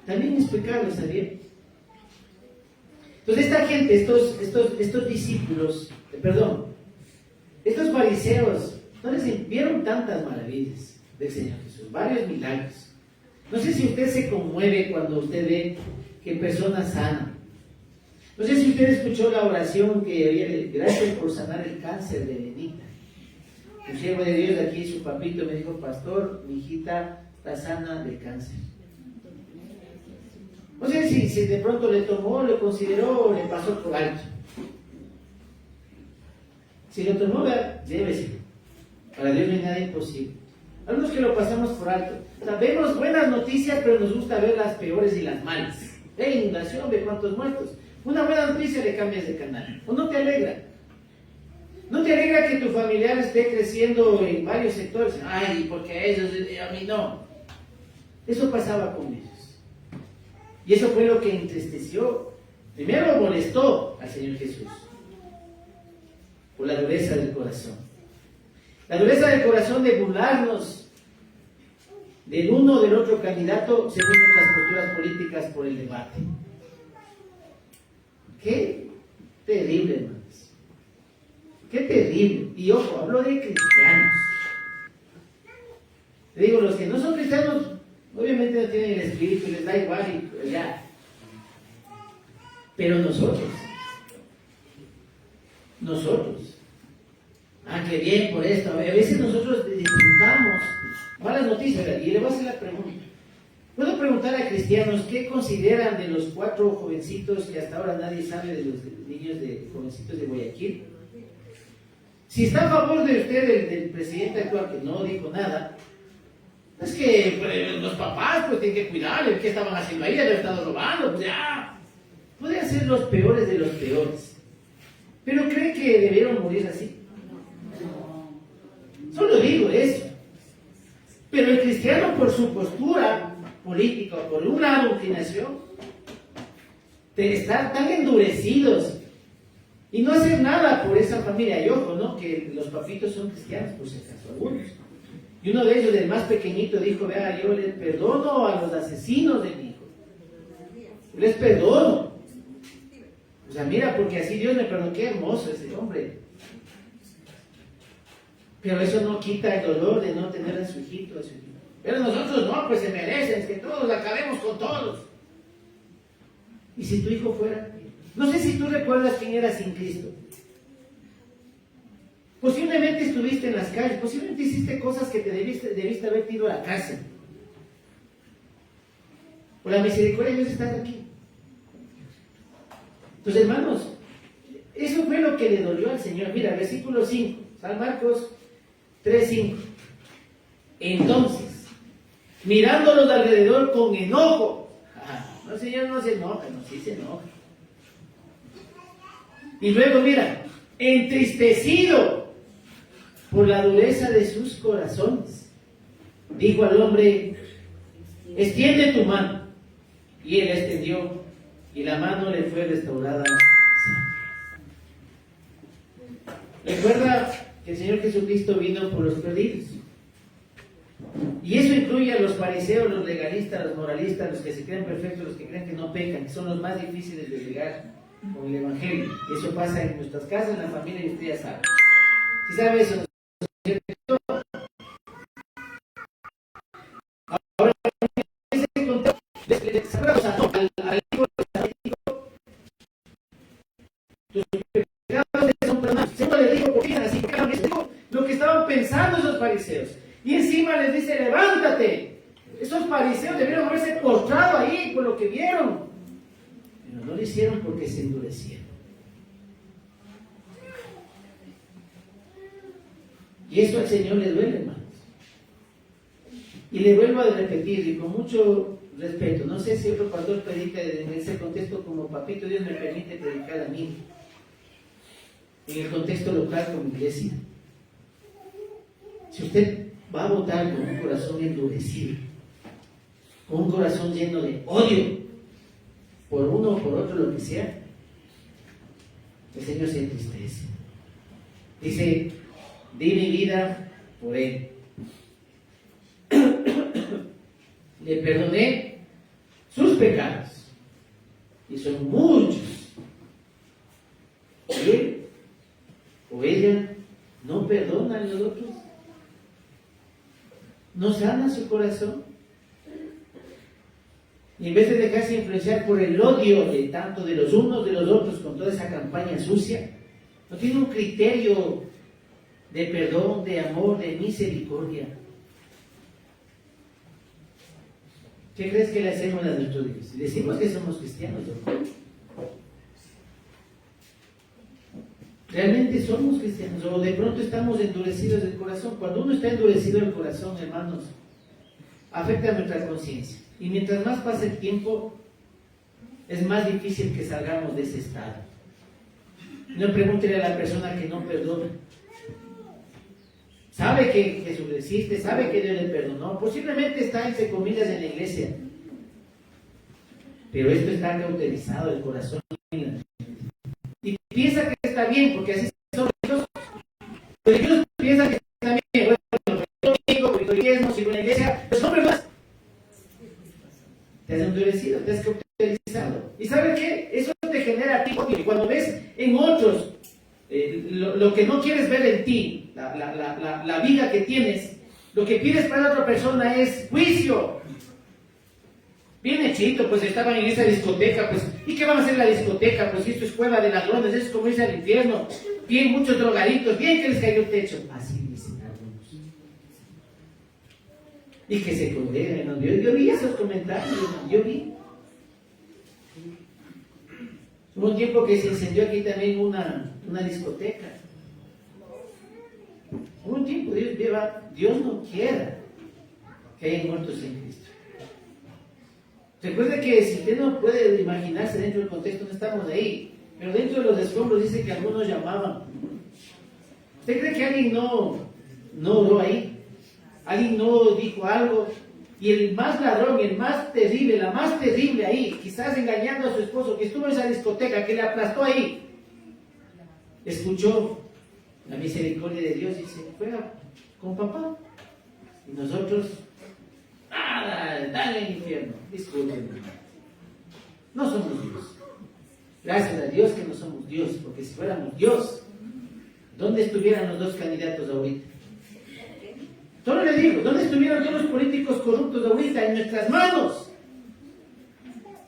Speaker 1: también es pecado, ¿está bien? Entonces esta gente, estos discípulos, estos fariseos, no les vieron tantas maravillas del Señor Jesús, varios milagros. No sé si usted se conmueve cuando usted ve que personas sanan. No sé si usted escuchó la oración que había, gracias por sanar el cáncer de Benita. Un siervo de Dios de aquí, su papito, me dijo, pastor, mi hijita está sana del cáncer. No sé si de pronto le tomó, le consideró o le pasó por alto. Si lo tomó, llévese. Para Dios no hay nada imposible. Algunos que lo pasamos por alto. Sabemos buenas noticias, pero nos gusta ver las peores y las malas. Ve inundación, ve cuántos muertos. Una buena noticia, le cambias de canal. ¿O no te alegra? ¿No te alegra que tu familiar esté creciendo en varios sectores? Ay, porque a ellos, a mí no. Eso pasaba con ellos. Y eso fue lo que entristeció. Primero molestó al Señor Jesús. Por la dureza del corazón. La dureza del corazón de burlarnos del uno o del otro candidato según nuestras posturas políticas por el debate. Qué terrible, hermanos. Qué terrible. Y ojo, hablo de cristianos. Te digo, los que no son cristianos, obviamente no tienen el espíritu, les da igual y ya. Pero nosotros, qué bien por esto. A veces nosotros disfrutamos malas noticias. Y le voy a hacer la pregunta. ¿Puedo preguntar a cristianos qué consideran de los 4 jovencitos que hasta ahora nadie sabe de los niños jovencitos de Guayaquil? Si está a favor de usted del presidente actual, que no dijo nada, es que los papás pues tienen que cuidar, ¿qué estaban haciendo ahí? Ya lo estado robando, pues ya. Podrían ser los peores de los peores. ¿Pero cree que debieron morir así? Solo digo eso. Pero el cristiano, por su postura política, por una adoctrinación, de estar tan endurecidos y no hacer nada por esa familia. Y ojo, ¿no? Que los papitos son cristianos, por si acaso, algunos. Y uno de ellos, el más pequeñito, dijo, vea, yo les perdono a los asesinos de mi hijo. Les perdono. O sea, mira, porque así Dios me perdonó. Qué hermoso ese hombre. Pero eso no quita el dolor de no tener a su hijito, a su hijito. Pero nosotros no, pues se merecen, es que todos acabemos con todos. ¿Y si tu hijo fuera? No sé si tú recuerdas quién era sin Cristo. Posiblemente estuviste en las calles, posiblemente hiciste cosas que te debiste haber ido a la cárcel. Por la misericordia de Dios estás aquí. Entonces, hermanos, eso fue lo que le dolió al Señor. Mira, versículo 5, San Marcos 3:5. Entonces, mirándolos de alrededor con enojo. No, el Señor no se enoja, no, sí se enoja. Y luego, mira, entristecido por la dureza de sus corazones, dijo al hombre: extiende tu mano. Y él la extendió, y la mano le fue restaurada. Recuerda que el Señor Jesucristo vino por los perdidos. Y eso incluye a los fariseos, los legalistas, los moralistas, los que se creen perfectos, los que creen que no pecan, que son los más difíciles de llegar con el Evangelio. Y eso pasa en nuestras casas, en la familia, y usted ya sabe. Si sabe eso, ahora, ese contexto, al hijo tus pecados son perdonados. Siempre le digo, ¿por qué así? Lo que estaban pensando esos fariseos. Y encima les dice: levántate. Esos fariseos debieron haberse postrado ahí por lo que vieron. Pero no lo hicieron porque se endurecieron. Y eso al Señor le duele, hermanos. Y le vuelvo a repetir, y con mucho respeto, no sé si otro pastor predica en ese contexto como papito Dios me permite predicar a mí, en el contexto local como iglesia. Si usted va a votar con un corazón endurecido, con un corazón lleno de odio, por uno o por otro, lo que sea, el Señor se entristece. Dice: di mi vida por él. Le perdoné sus pecados, y son muchos. Él o ella no perdona a los otros, no sana su corazón, y en vez de dejarse influenciar por el odio de tanto de los unos de los otros con toda esa campaña sucia, no tiene un criterio de perdón, de amor, de misericordia. ¿Qué crees que le hacemos a nuestros hijos? Si decimos que somos cristianos, ¿no? ¿Realmente somos cristianos? ¿O de pronto estamos endurecidos del corazón? Cuando uno está endurecido del corazón, hermanos, afecta a nuestra conciencia. Y mientras más pasa el tiempo, es más difícil que salgamos de ese estado. No pregúntele a la persona que no perdona. Sabe que Jesús existe, sabe que Dios le perdonó, posiblemente está entre comillas en la iglesia, pero esto está cauterizado el corazón y piensa que está bien, porque así son ellos, pero ellos piensan que está bien. Bueno, yo si una iglesia, pues no perdonas, te has endurecido, te has cauterizado, y ¿sabe qué? Eso te genera a ti odio, y cuando ves en otros lo que no quieres ver en ti, la vida que tienes, lo que pides para la otra persona es juicio. Bien hechito, pues estaban en esa discoteca, pues, ¿y qué van a hacer en la discoteca? Pues esto es cueva de ladrones, es como irse al infierno, bien muchos drogaditos, bien que les cayó el techo. Así dicen algunos. Y que se condenan. Yo vi esos comentarios, yo vi. Hubo un tiempo que se incendió aquí también una discoteca. Hubo un tiempo, Dios no quiera que haya muertos en Cristo. Recuerde que si usted no puede imaginarse dentro del contexto, no estamos ahí, pero dentro de los escombros dice que algunos llamaban. ¿Usted cree que alguien no oró ahí? ¿Alguien no dijo algo? Y el más ladrón, el más terrible, la más terrible ahí, quizás engañando a su esposo, que estuvo en esa discoteca, que le aplastó ahí, escuchó la misericordia de Dios y dice: fuera con papá. Y nosotros, nada, dale al infierno. Disculpen, no somos Dios. Gracias a Dios que no somos Dios, porque si fuéramos Dios, ¿dónde estuvieran los dos candidatos ahorita? Solo le digo, ¿dónde estuvieron todos los políticos corruptos ahorita? En nuestras manos.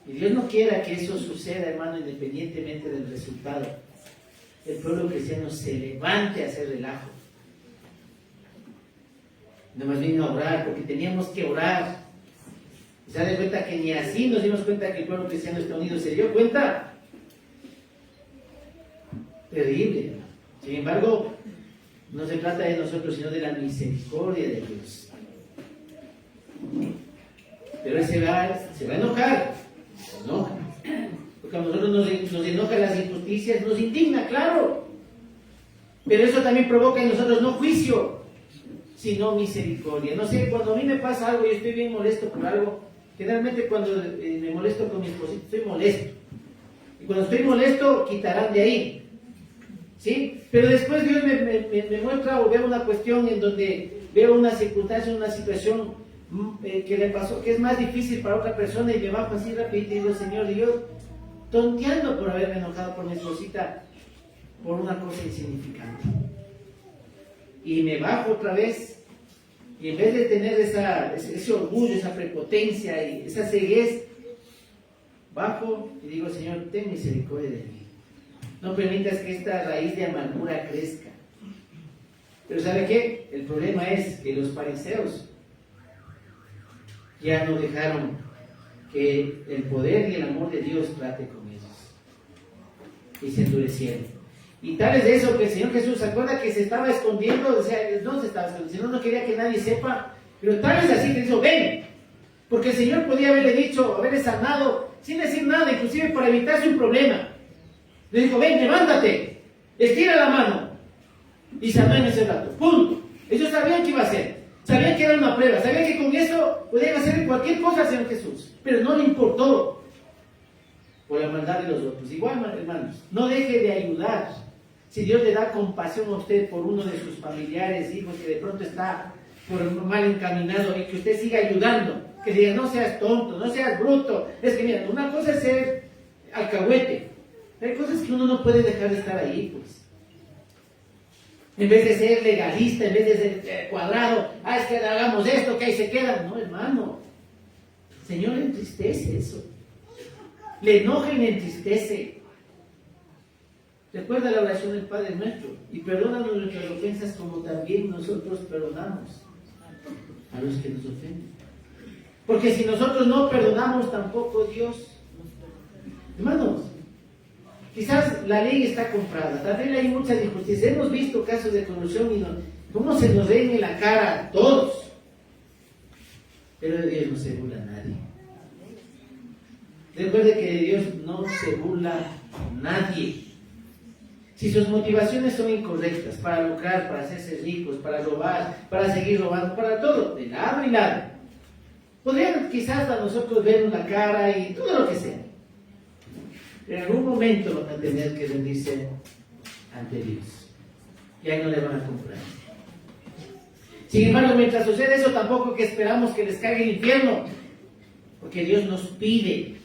Speaker 1: Y Dios no quiera que eso suceda, hermano, independientemente del resultado. El pueblo cristiano se levante a hacer relajo. No más bien a orar, porque teníamos que orar. Y se da cuenta que ni así nos dimos cuenta que el pueblo cristiano está unido. ¿Se dio cuenta? Terrible. Sin embargo, no se trata de nosotros, sino de la misericordia de Dios. Pero Él se va a enojar. Se enoja. Porque a nosotros nos enojan las injusticias, nos indigna, claro. Pero eso también provoca en nosotros no juicio, sino misericordia. No sé, cuando a mí me pasa algo y estoy bien molesto por algo, generalmente cuando me molesto con mi esposito, estoy molesto. Y cuando estoy molesto, quitarán de ahí. ¿Sí? Pero después Dios me muestra o veo una cuestión en donde veo una circunstancia, una situación que le pasó, que es más difícil para otra persona, y me bajo así rapidito y digo, Señor, y yo tonteando por haberme enojado por mi esposita por una cosa insignificante. Y me bajo otra vez, y en vez de tener ese orgullo, esa prepotencia y esa ceguez, bajo y digo, Señor, ten misericordia de mí. No permitas que esta raíz de amargura crezca. Pero ¿sabe qué? El problema es que los fariseos ya no dejaron que el poder y el amor de Dios trate con ellos. Y se endurecieron. Y tal es eso que el Señor Jesús, ¿se acuerda que se estaba escondiendo? O sea, no se estaba escondiendo, sino no quería que nadie sepa. Pero tal es así que dijo, ven. Porque el Señor podía haberle dicho, haberle sanado, sin decir nada, inclusive para evitarse un problema. Le dijo, ven, levántate, estira la mano. Y sanó en ese rato. Punto. Ellos sabían que iba a hacer. Sabían que era una prueba. Sabían que con eso podían hacer cualquier cosa al Señor Jesús. Pero no le importó. Por la maldad de los otros. Igual, hermanos, no deje de ayudar. Si Dios le da compasión a usted por uno de sus familiares, hijos, que de pronto está por mal encaminado, y que usted siga ayudando. Que diga, no seas tonto, no seas bruto. Es que mira, una cosa es ser alcahuete. Hay cosas que uno no puede dejar de estar ahí, pues. En vez de ser legalista, en vez de ser cuadrado, es que hagamos esto, que ahí se queda. No, hermano. El Señor le entristece eso. Le enoja y le entristece. Recuerda la oración del Padre Nuestro. Y perdónanos nuestras ofensas como también nosotros perdonamos a los que nos ofenden. Porque si nosotros no perdonamos, tampoco Dios. Hermanos, quizás la ley está comprada, también hay muchas injusticias. Hemos visto casos de corrupción y cómo se nos ven en la cara todos. Pero de Dios no se burla nadie. Recuerde que de Dios no se burla nadie. Si sus motivaciones son incorrectas, para lucrar, para hacerse ricos, para robar, para seguir robando, para todo, de lado y lado, podrían quizás a nosotros vernos la cara y todo lo que sea. En algún momento van a tener que rendirse ante Dios. Y ahí no le van a comprar. Sin embargo, mientras sucede eso, tampoco que esperamos que les caiga el infierno. Porque Dios nos pide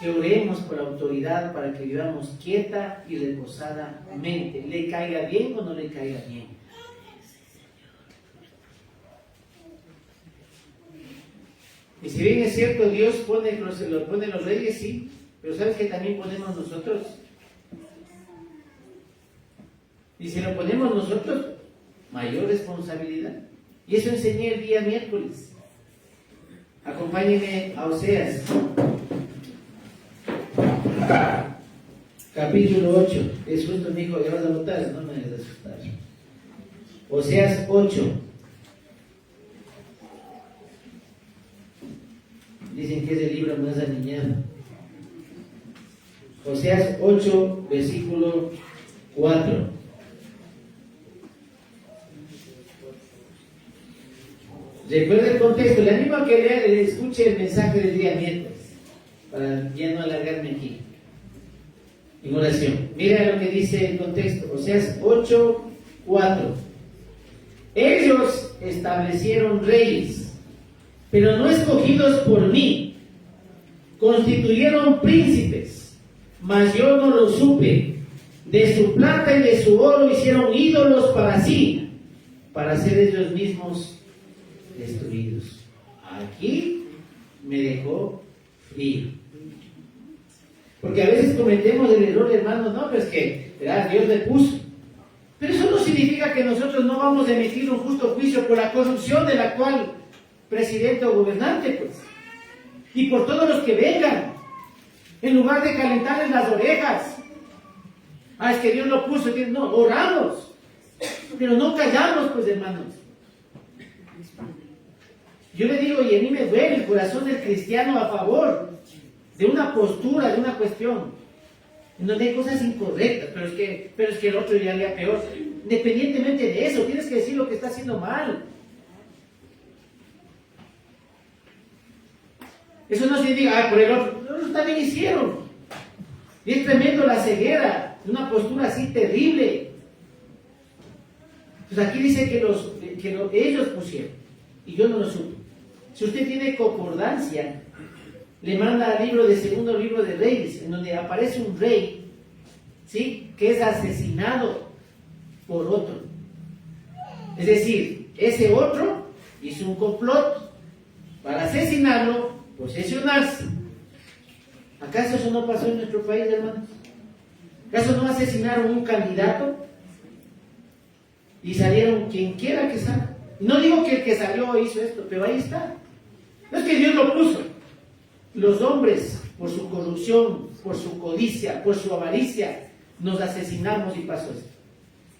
Speaker 1: que oremos por la autoridad para que vivamos quieta y reposadamente. Le caiga bien o no le caiga bien. Y si bien es cierto, Dios pone los reyes, sí. Pero ¿sabes qué también ponemos nosotros? Y si lo ponemos nosotros, mayor responsabilidad. Y eso enseñé el día miércoles. Acompáñenme a Oseas, capítulo 8. Es justo, mi hijo, ya vas a notar, no me vas a asustar. Oseas 8. Dicen que es el libro más aniñado. Oseas 8, versículo 4. Recuerda el contexto. Le animo a que lea, escuche el mensaje del día miércoles, para ya no alargarme aquí en oración. Mira lo que dice el contexto. Oseas 8, 4. Ellos establecieron reyes, pero no escogidos por mí. Constituyeron príncipes, mas yo no lo supe. De su plata y de su oro hicieron ídolos para sí, para ser ellos mismos destruidos. Aquí me dejó frío. Porque a veces cometemos el error, hermano, no, pues que ¿verdad? Dios le puso. Pero eso no significa que nosotros no vamos a emitir un justo juicio por la corrupción del actual presidente o gobernante, pues. Y por todos los que vengan, en lugar de calentarles las orejas. Es que Dios lo puso. No, oramos. Pero no callamos, pues, hermanos. Yo le digo, y a mí me duele el corazón del cristiano a favor de una postura, de una cuestión, en donde hay cosas incorrectas, pero es que el otro ya haría peor. Independientemente de eso, tienes que decir lo que está haciendo mal. Eso no significa, por el otro, ellos también hicieron. Y es tremendo la ceguera, de una postura así terrible. Pues aquí dice que ellos pusieron, y yo no lo supe. Si usted tiene concordancia, le manda al libro de segundo libro de Reyes, en donde aparece un rey, ¿sí? Que es asesinado por otro. Es decir, ese otro hizo un complot para asesinarlo, posesionarse. ¿Acaso eso no pasó en nuestro país, hermanos? ¿Acaso no asesinaron un candidato y salieron quien quiera que salga? No digo que el que salió hizo esto, pero ahí está. No es que Dios lo puso. Los hombres, por su corrupción, por su codicia, por su avaricia, nos asesinamos y pasó esto.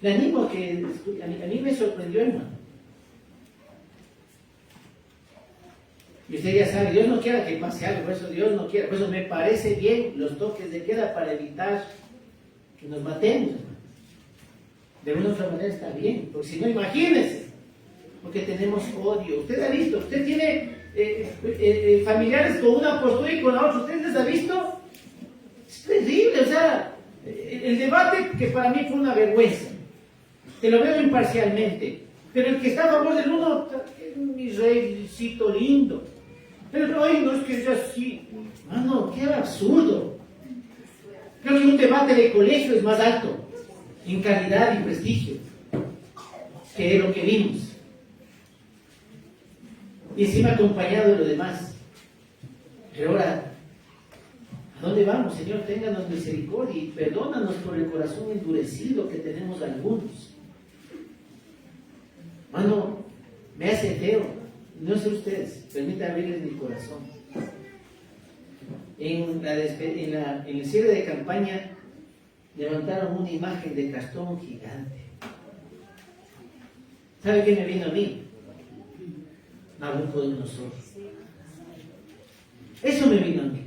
Speaker 1: Le animo a que, a mí me sorprendió, hermano. Y usted ya sabe, Dios no quiera que pase algo, por eso Dios no quiere, por eso me parece bien los toques de queda para evitar que nos matemos, hermano. De una u otra manera está bien, porque si no, imagínense, porque tenemos odio. Usted ha visto, usted tiene familiares con una postura y con la otra, ¿usted les ha visto? Es terrible, o sea, el debate que para mí fue una vergüenza, te lo veo imparcialmente, pero el que está a favor del uno, mi reycito lindo, pero hoy no es que sea así, mano, qué absurdo. Creo que un debate de colegio es más alto en calidad y prestigio que lo que vimos. Y encima acompañado de lo demás. Pero ahora, ¿a dónde vamos, Señor? Ténganos misericordia y perdónanos por el corazón endurecido que tenemos algunos. Mano, me hace feo. No sé ustedes, permítanme abrirles mi corazón. En el cierre de campaña levantaron una imagen de cartón gigante. ¿Sabe qué me vino a mí? Nabucodonosor. Eso me vino a mí.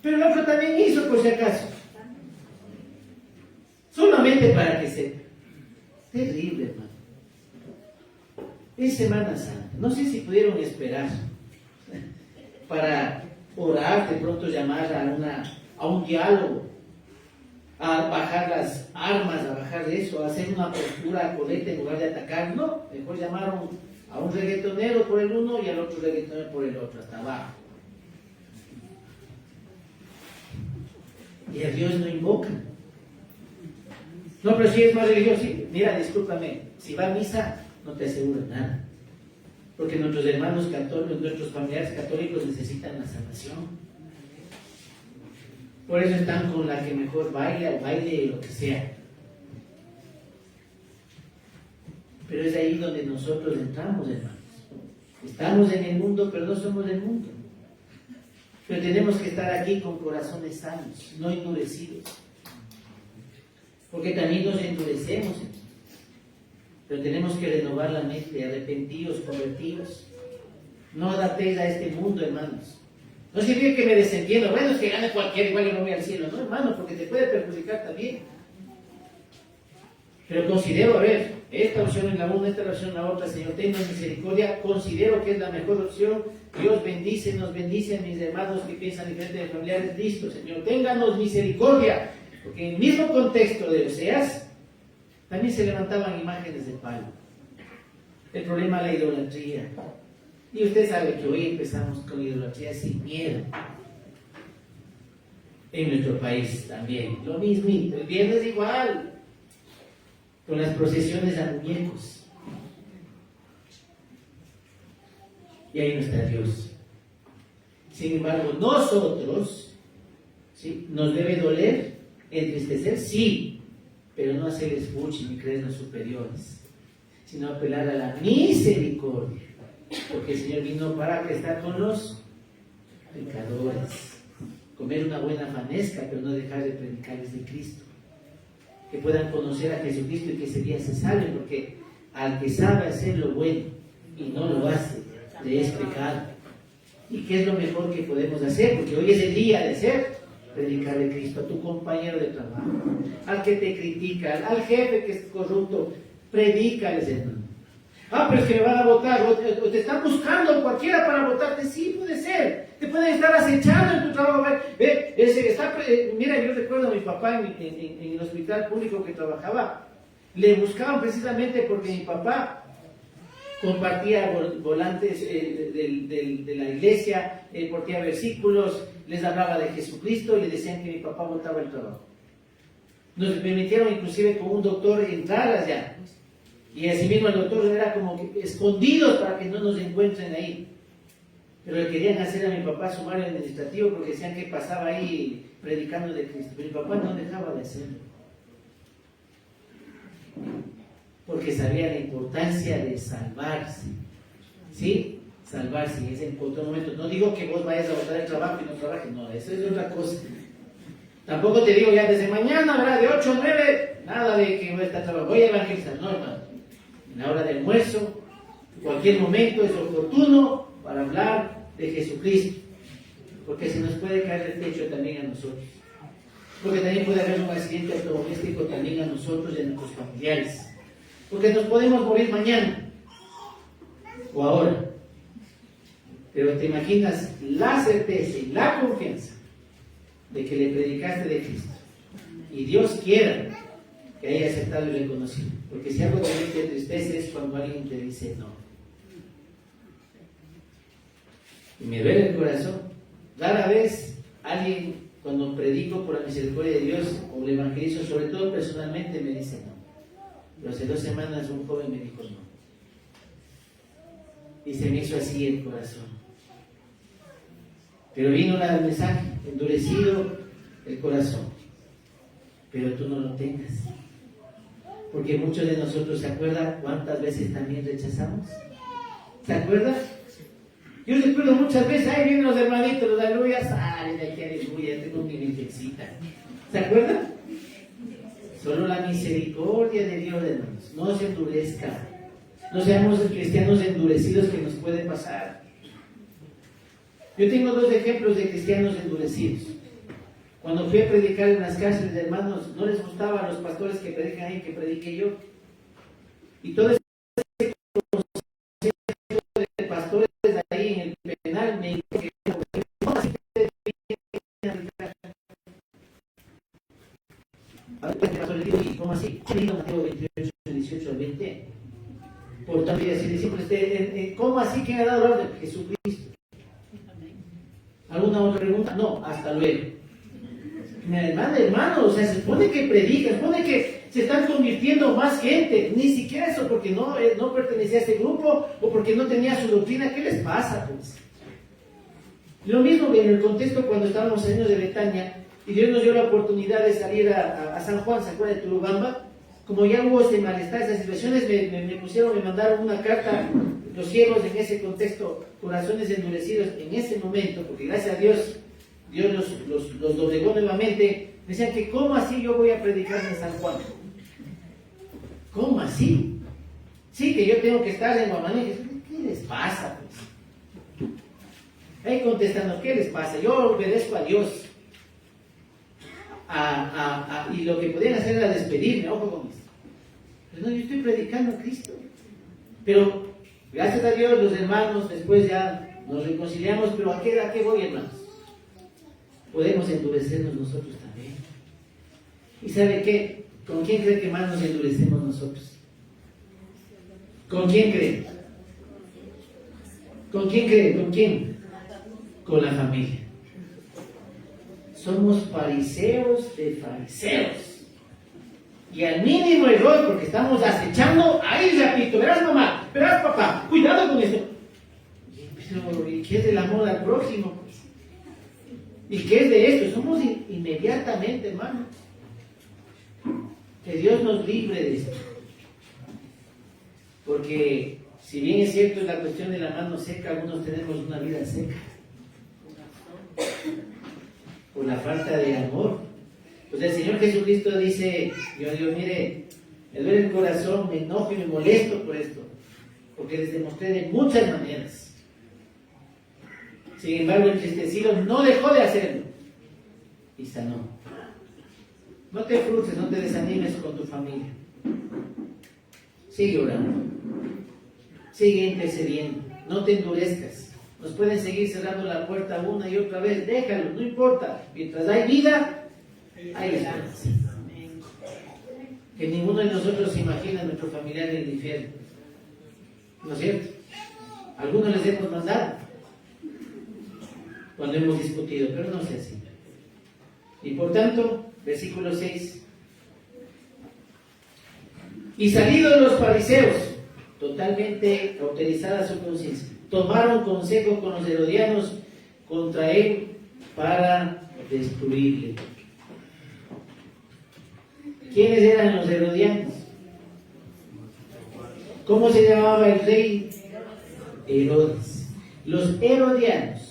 Speaker 1: Pero el otro también hizo, por si acaso. Solamente para que sepa. Terrible, hermano. Es Semana Santa. No sé si pudieron esperar para orar, de pronto llamar a un diálogo, a bajar las armas, a bajar eso, a hacer una postura correcta en lugar de atacar. No, mejor llamaron a un reggaetonero por el uno y al otro reggaetonero por el otro, hasta abajo. Y a Dios no invocan. No, pero si es más religioso, sí. Mira, discúlpame, si va a misa, no te aseguro nada. Porque nuestros hermanos católicos, nuestros familiares católicos necesitan la salvación. Por eso están con la que mejor baila, o baile, lo que sea. Pero es ahí donde nosotros entramos, hermanos. Estamos en el mundo, pero no somos del mundo. Pero tenemos que estar aquí con corazones sanos, no endurecidos. Porque también nos endurecemos, pero tenemos que renovar la mente, arrepentidos, convertidos. No adaptéis a este mundo, hermanos. No significa que me desentiendo. Bueno, es que gane cualquiera, igual yo no voy al cielo. No, hermano, porque te puede perjudicar también. Pero considero, a ver, esta opción es la una, esta opción es la otra. Señor, tennos misericordia. Considero que es la mejor opción. Dios bendice, nos bendice a mis hermanos que piensan diferente de familiares. Listo, Señor, ténganos misericordia. Porque en el mismo contexto de Oseas, también se levantaban imágenes de palo. El problema es la idolatría. Y usted sabe que hoy empezamos con idolatría sin miedo. En nuestro país también. Lo mismo, el viernes igual. con las procesiones a muñecos. Y ahí no está Dios. Sin embargo, nosotros, ¿sí?, nos debe doler, entristecer, sí, pero no hacerles fuchi ni creernos superiores, sino apelar a la misericordia, porque el Señor vino para que estar con los pecadores, comer una buena fanesca, pero no dejar de predicarles de Cristo, que puedan conocer a Jesucristo y que ese día se salven, porque al que sabe hacer lo bueno y no lo hace, le es pecado. ¿Y qué es lo mejor que podemos hacer? Porque hoy es el día de hacer, predicar de Cristo a tu compañero de trabajo, al que te critica, al jefe que es corrupto, predícales, hermano. Ah, pero es que me van a votar, o te están buscando cualquiera para votarte. Sí, puede ser, te pueden estar acechando en tu trabajo. Mira, yo recuerdo a mi papá en el hospital público que trabajaba, le buscaban precisamente porque mi papá compartía volantes de la iglesia, compartía versículos, les hablaba de Jesucristo y le decían que mi papá votaba el trabajo. Nos permitieron inclusive con un doctor entrar allá. Y así mismo el doctor era como que escondidos para que no nos encuentren ahí. Pero le querían hacer a mi papá sumario administrativo porque decían que pasaba ahí predicando de Cristo. Pero mi papá no dejaba de hacerlo. Porque sabía la importancia de salvarse. ¿Sí? Salvarse. Y es en otro momento. No digo que vos vayas a botar el trabajo y no trabajes. No, eso es otra cosa. Tampoco te digo ya desde mañana, ¿verdad? De 8 a 9, nada de que voy a estar trabajando. Voy a evangelizar. No, hermano. En la hora del almuerzo, en cualquier momento es oportuno para hablar de Jesucristo. Porque se nos puede caer el techo también a nosotros. Porque también puede haber un accidente automovilístico también a nosotros y a nuestros familiares. Porque nos podemos morir mañana o ahora. Pero te imaginas la certeza y la confianza de que le predicaste de Cristo. Y Dios quiera que haya aceptado y reconocido. Porque si algo también te entristece es cuando alguien te dice no. Y me duele el corazón. Rara vez alguien, cuando predico por la misericordia de Dios o le evangelizo, sobre todo personalmente, me dice no. Pero hace 2 semanas un joven me dijo no. Y se me hizo así el corazón. Pero vino el mensaje, endurecido el corazón. Pero tú no lo tengas. Porque muchos de nosotros, ¿se acuerdan cuántas veces también rechazamos? ¿Se acuerdan? Yo recuerdo muchas veces, ahí vienen los hermanitos, los aleluyas, salen de aquí, aleluya, tengo mi virgencita. ¿Se acuerdan? Solo la misericordia de Dios, hermanos. No se endurezca. No seamos cristianos endurecidos que nos puede pasar. Yo tengo 2 ejemplos de cristianos endurecidos. Cuando fui a predicar en las cárceles de hermanos, no les gustaba a los pastores que predican ahí, que predique yo. Y todo ese concepto de pastores ahí en el penal me dijo que no, así te debían predicar. ¿Y cómo así? ¿Qué dijo Mateo 28, 18 al 20? Por tanto, y así discípulos, ¿cómo así? ¿Quién ha dado la orden? Jesucristo. ¿Alguna otra pregunta? No, hasta luego. Hermano, o sea, se supone que predica, se supone que se están convirtiendo más gente, ni siquiera eso porque no pertenecía a este grupo o porque no tenía su doctrina. ¿Qué les pasa, pues? Lo mismo que en el contexto cuando estábamos en años de Betania y Dios nos dio la oportunidad de salir a San Juan, ¿se acuerdan de Turubamba? Como ya hubo ese malestar, esas situaciones, me mandaron una carta, los ciegos en ese contexto, corazones endurecidos en ese momento, porque gracias a Dios los doblegó nuevamente. Me decían que ¿cómo así yo voy a predicar en San Juan? ¿Cómo así? Sí, que yo tengo que estar en Guamaní. ¿Qué les pasa, pues? Ahí contestando, ¿qué les pasa? Yo obedezco a Dios. Y lo que podían hacer era despedirme, ojo con esto. Pero no, yo estoy predicando a Cristo. Pero gracias a Dios los hermanos después ya nos reconciliamos, pero ¿a qué voy, hermanos? Podemos endurecernos nosotros también. ¿Y sabe qué? ¿Con quién cree que más nos endurecemos nosotros? ¿Con quién cree? ¿Con quién cree? ¿Con quién? Con la familia. Somos fariseos de fariseos. Y al mínimo error, porque estamos acechando, ahí rapidito, verás mamá, verás papá, cuidado con esto. Pero, ¿y qué es del amor al prójimo? ¿Y qué es de esto? Somos inmediatamente, hermano. Que Dios nos libre de esto. Porque, si bien es cierto la cuestión de la mano seca, algunos tenemos una vida seca. Por la falta de amor. Pues el Señor Jesucristo dice, yo digo, mire, me duele el corazón, me enojo y me molesto por esto. Porque les demostré de muchas maneras. Sin embargo, el entristecido no dejó de hacerlo. Y sanó. No te frustres, no te desanimes con tu familia. Sigue orando. Sigue intercediendo. No te endurezcas. Nos pueden seguir cerrando la puerta una y otra vez. Déjalo, no importa. Mientras hay vida, hay esperanza. Que ninguno de nosotros se imagina a nuestro familiar en el infierno. ¿No es cierto? Algunos les hemos mandado cuando hemos discutido, pero no sea así. Y por tanto, versículo 6. Y salidos los fariseos, totalmente cauterizada su conciencia, tomaron consejo con los herodianos contra él para destruirle. ¿Quiénes eran los herodianos? ¿Cómo se llamaba el rey? Herodes. Los herodianos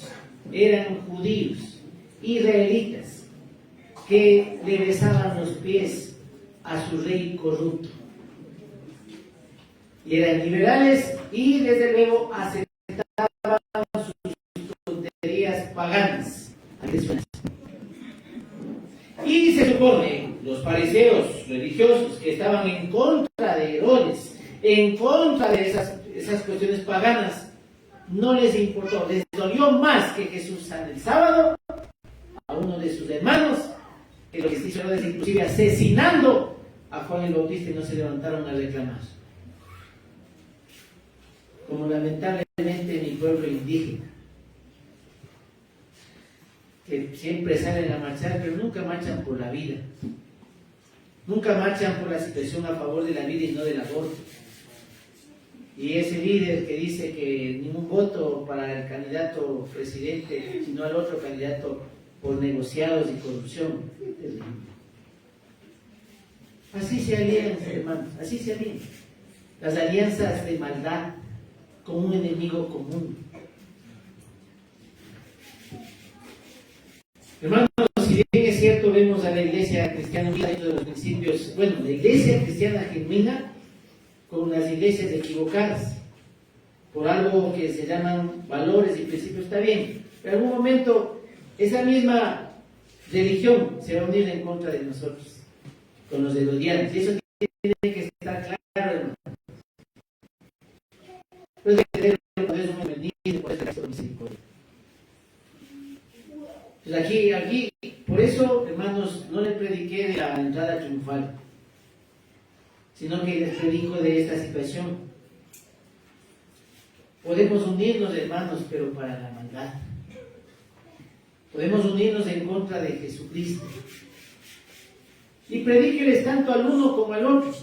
Speaker 1: eran judíos, israelitas, que le besaban los pies a su rey corrupto. Y eran liberales y desde luego aceptaban sus tonterías paganas. Y se supone, los fariseos religiosos que estaban en contra de Herodes, en contra de esas cuestiones paganas, no les importó, les dolió más que Jesús sane el sábado a uno de sus hermanos, que lo que hizo Herodes, inclusive asesinando a Juan el Bautista, y no se levantaron a reclamar. Como lamentablemente mi pueblo indígena, que siempre salen a marchar, pero nunca marchan por la vida. Nunca marchan por la situación a favor de la vida y no del aborto. Y ese líder que dice que ningún voto para el candidato presidente, sino al otro candidato por negociados y corrupción. Así se alían, hermanos, así se alían. Las alianzas de maldad con un enemigo común. Hermanos, si bien es cierto, vemos a la iglesia cristiana unida dentro de los principios, bueno, la iglesia cristiana genuina con las iglesias equivocadas, por algo que se llaman valores y principios, está bien, pero en algún momento esa misma religión se va a unir en contra de nosotros, con los herodianos, y eso tiene que estar claro, hermano. Pues Dios me bendice por esta misericordia. Pues aquí, por eso, hermanos, no les prediqué de la entrada triunfal, sino que les predico de esta situación. Podemos unirnos, hermanos, pero para la maldad. Podemos unirnos en contra de Jesucristo. Y predíqueles tanto al uno como al otro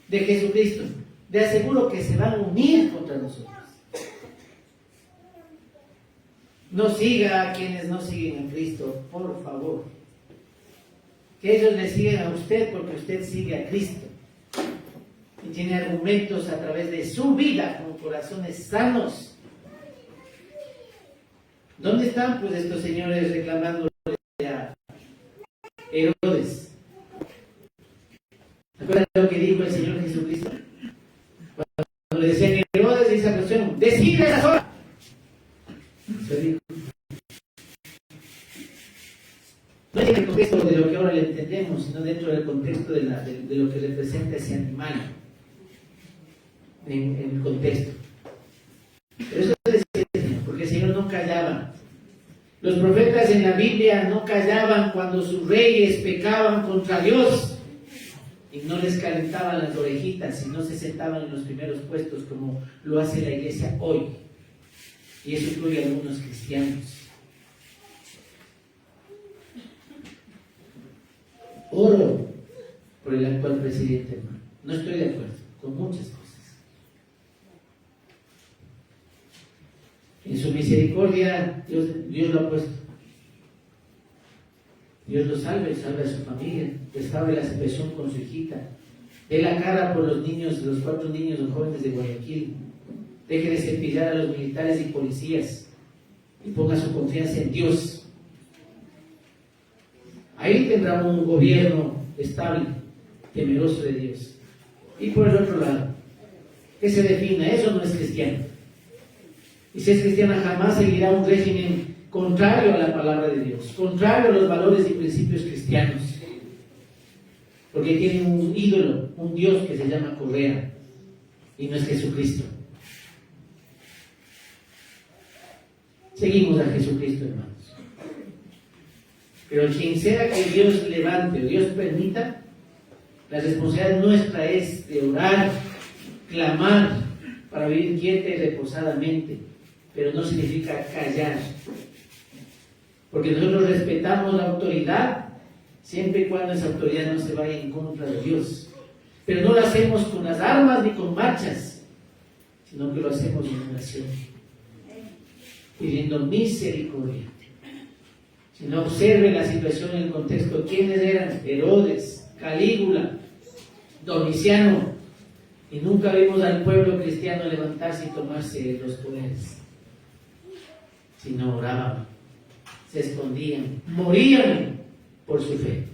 Speaker 1: de Jesucristo. De aseguro que se van a unir contra nosotros. No siga a quienes no siguen a Cristo, por favor. Que ellos le sigan a usted porque usted sigue a Cristo. Y tiene argumentos a través de su vida con corazones sanos. ¿Dónde están pues estos señores reclamando a Herodes? ¿Recuerdan lo que dijo el Señor Jesucristo? Cuando le decían a Herodes esa cuestión, decide esa hora. Eso dijo. No en el contexto de lo que ahora le entendemos, sino dentro del contexto de lo que representa ese animal. En el contexto. Pero eso es decir, porque el Señor no callaba. Los profetas en la Biblia no callaban cuando sus reyes pecaban contra Dios y no les calentaban las orejitas y no se sentaban en los primeros puestos como lo hace la iglesia hoy. Y eso incluye a algunos cristianos. Oro por el actual presidente, hermano. No estoy de acuerdo con muchas cosas. En su misericordia, Dios lo ha puesto. Dios lo salve a su familia, restaure la situación con su hijita. Dé la cara por los niños, los 4 niños, los jóvenes de Guayaquil. Deje de cepillar a los militares y policías y ponga su confianza en Dios. Ahí tendrá un gobierno estable, temeroso de Dios. Y por el otro lado, que se defina, eso no es cristiano. Y si es cristiana, jamás seguirá un régimen contrario a la palabra de Dios, contrario a los valores y principios cristianos. Porque tiene un ídolo, un Dios que se llama Correa, y no es Jesucristo. Seguimos a Jesucristo, hermanos. Pero quien sea que Dios levante o Dios permita, la responsabilidad nuestra es de orar, clamar para vivir quieta y reposadamente, pero no significa callar. Porque nosotros respetamos la autoridad siempre y cuando esa autoridad no se vaya en contra de Dios. Pero no lo hacemos con las armas ni con marchas, sino que lo hacemos en oración, pidiendo misericordia. Si no observe la situación en el contexto, ¿quiénes eran? Herodes, Calígula, Domiciano, y nunca vimos al pueblo cristiano levantarse y tomarse los poderes, sino oraban, se escondían, morían por su fe,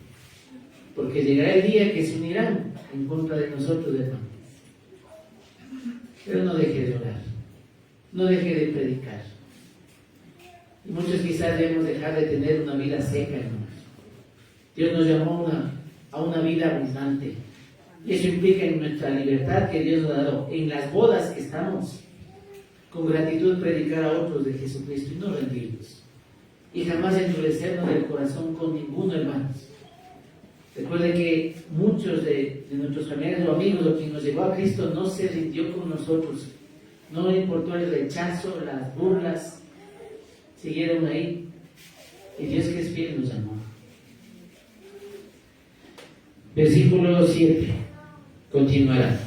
Speaker 1: porque llegará el día que se unirán en contra de nosotros, hermanos. Pero no deje de orar, no deje de predicar. Y muchos quizás debemos dejar de tener una vida seca, hermanos. Dios nos llamó a una vida abundante. Y eso implica en nuestra libertad que Dios nos ha dado, en las bodas que estamos, con gratitud predicar a otros de Jesucristo y no rendirnos. Y jamás endurecernos del corazón con ninguno, hermanos. Recuerden que muchos de nuestros familiares o amigos o quien nos llevó a Cristo no se rindió con nosotros. No le importó el rechazo, las burlas. Siguieron ahí. Y Dios, que es fiel, nos amó. Versículo 7. Continuará.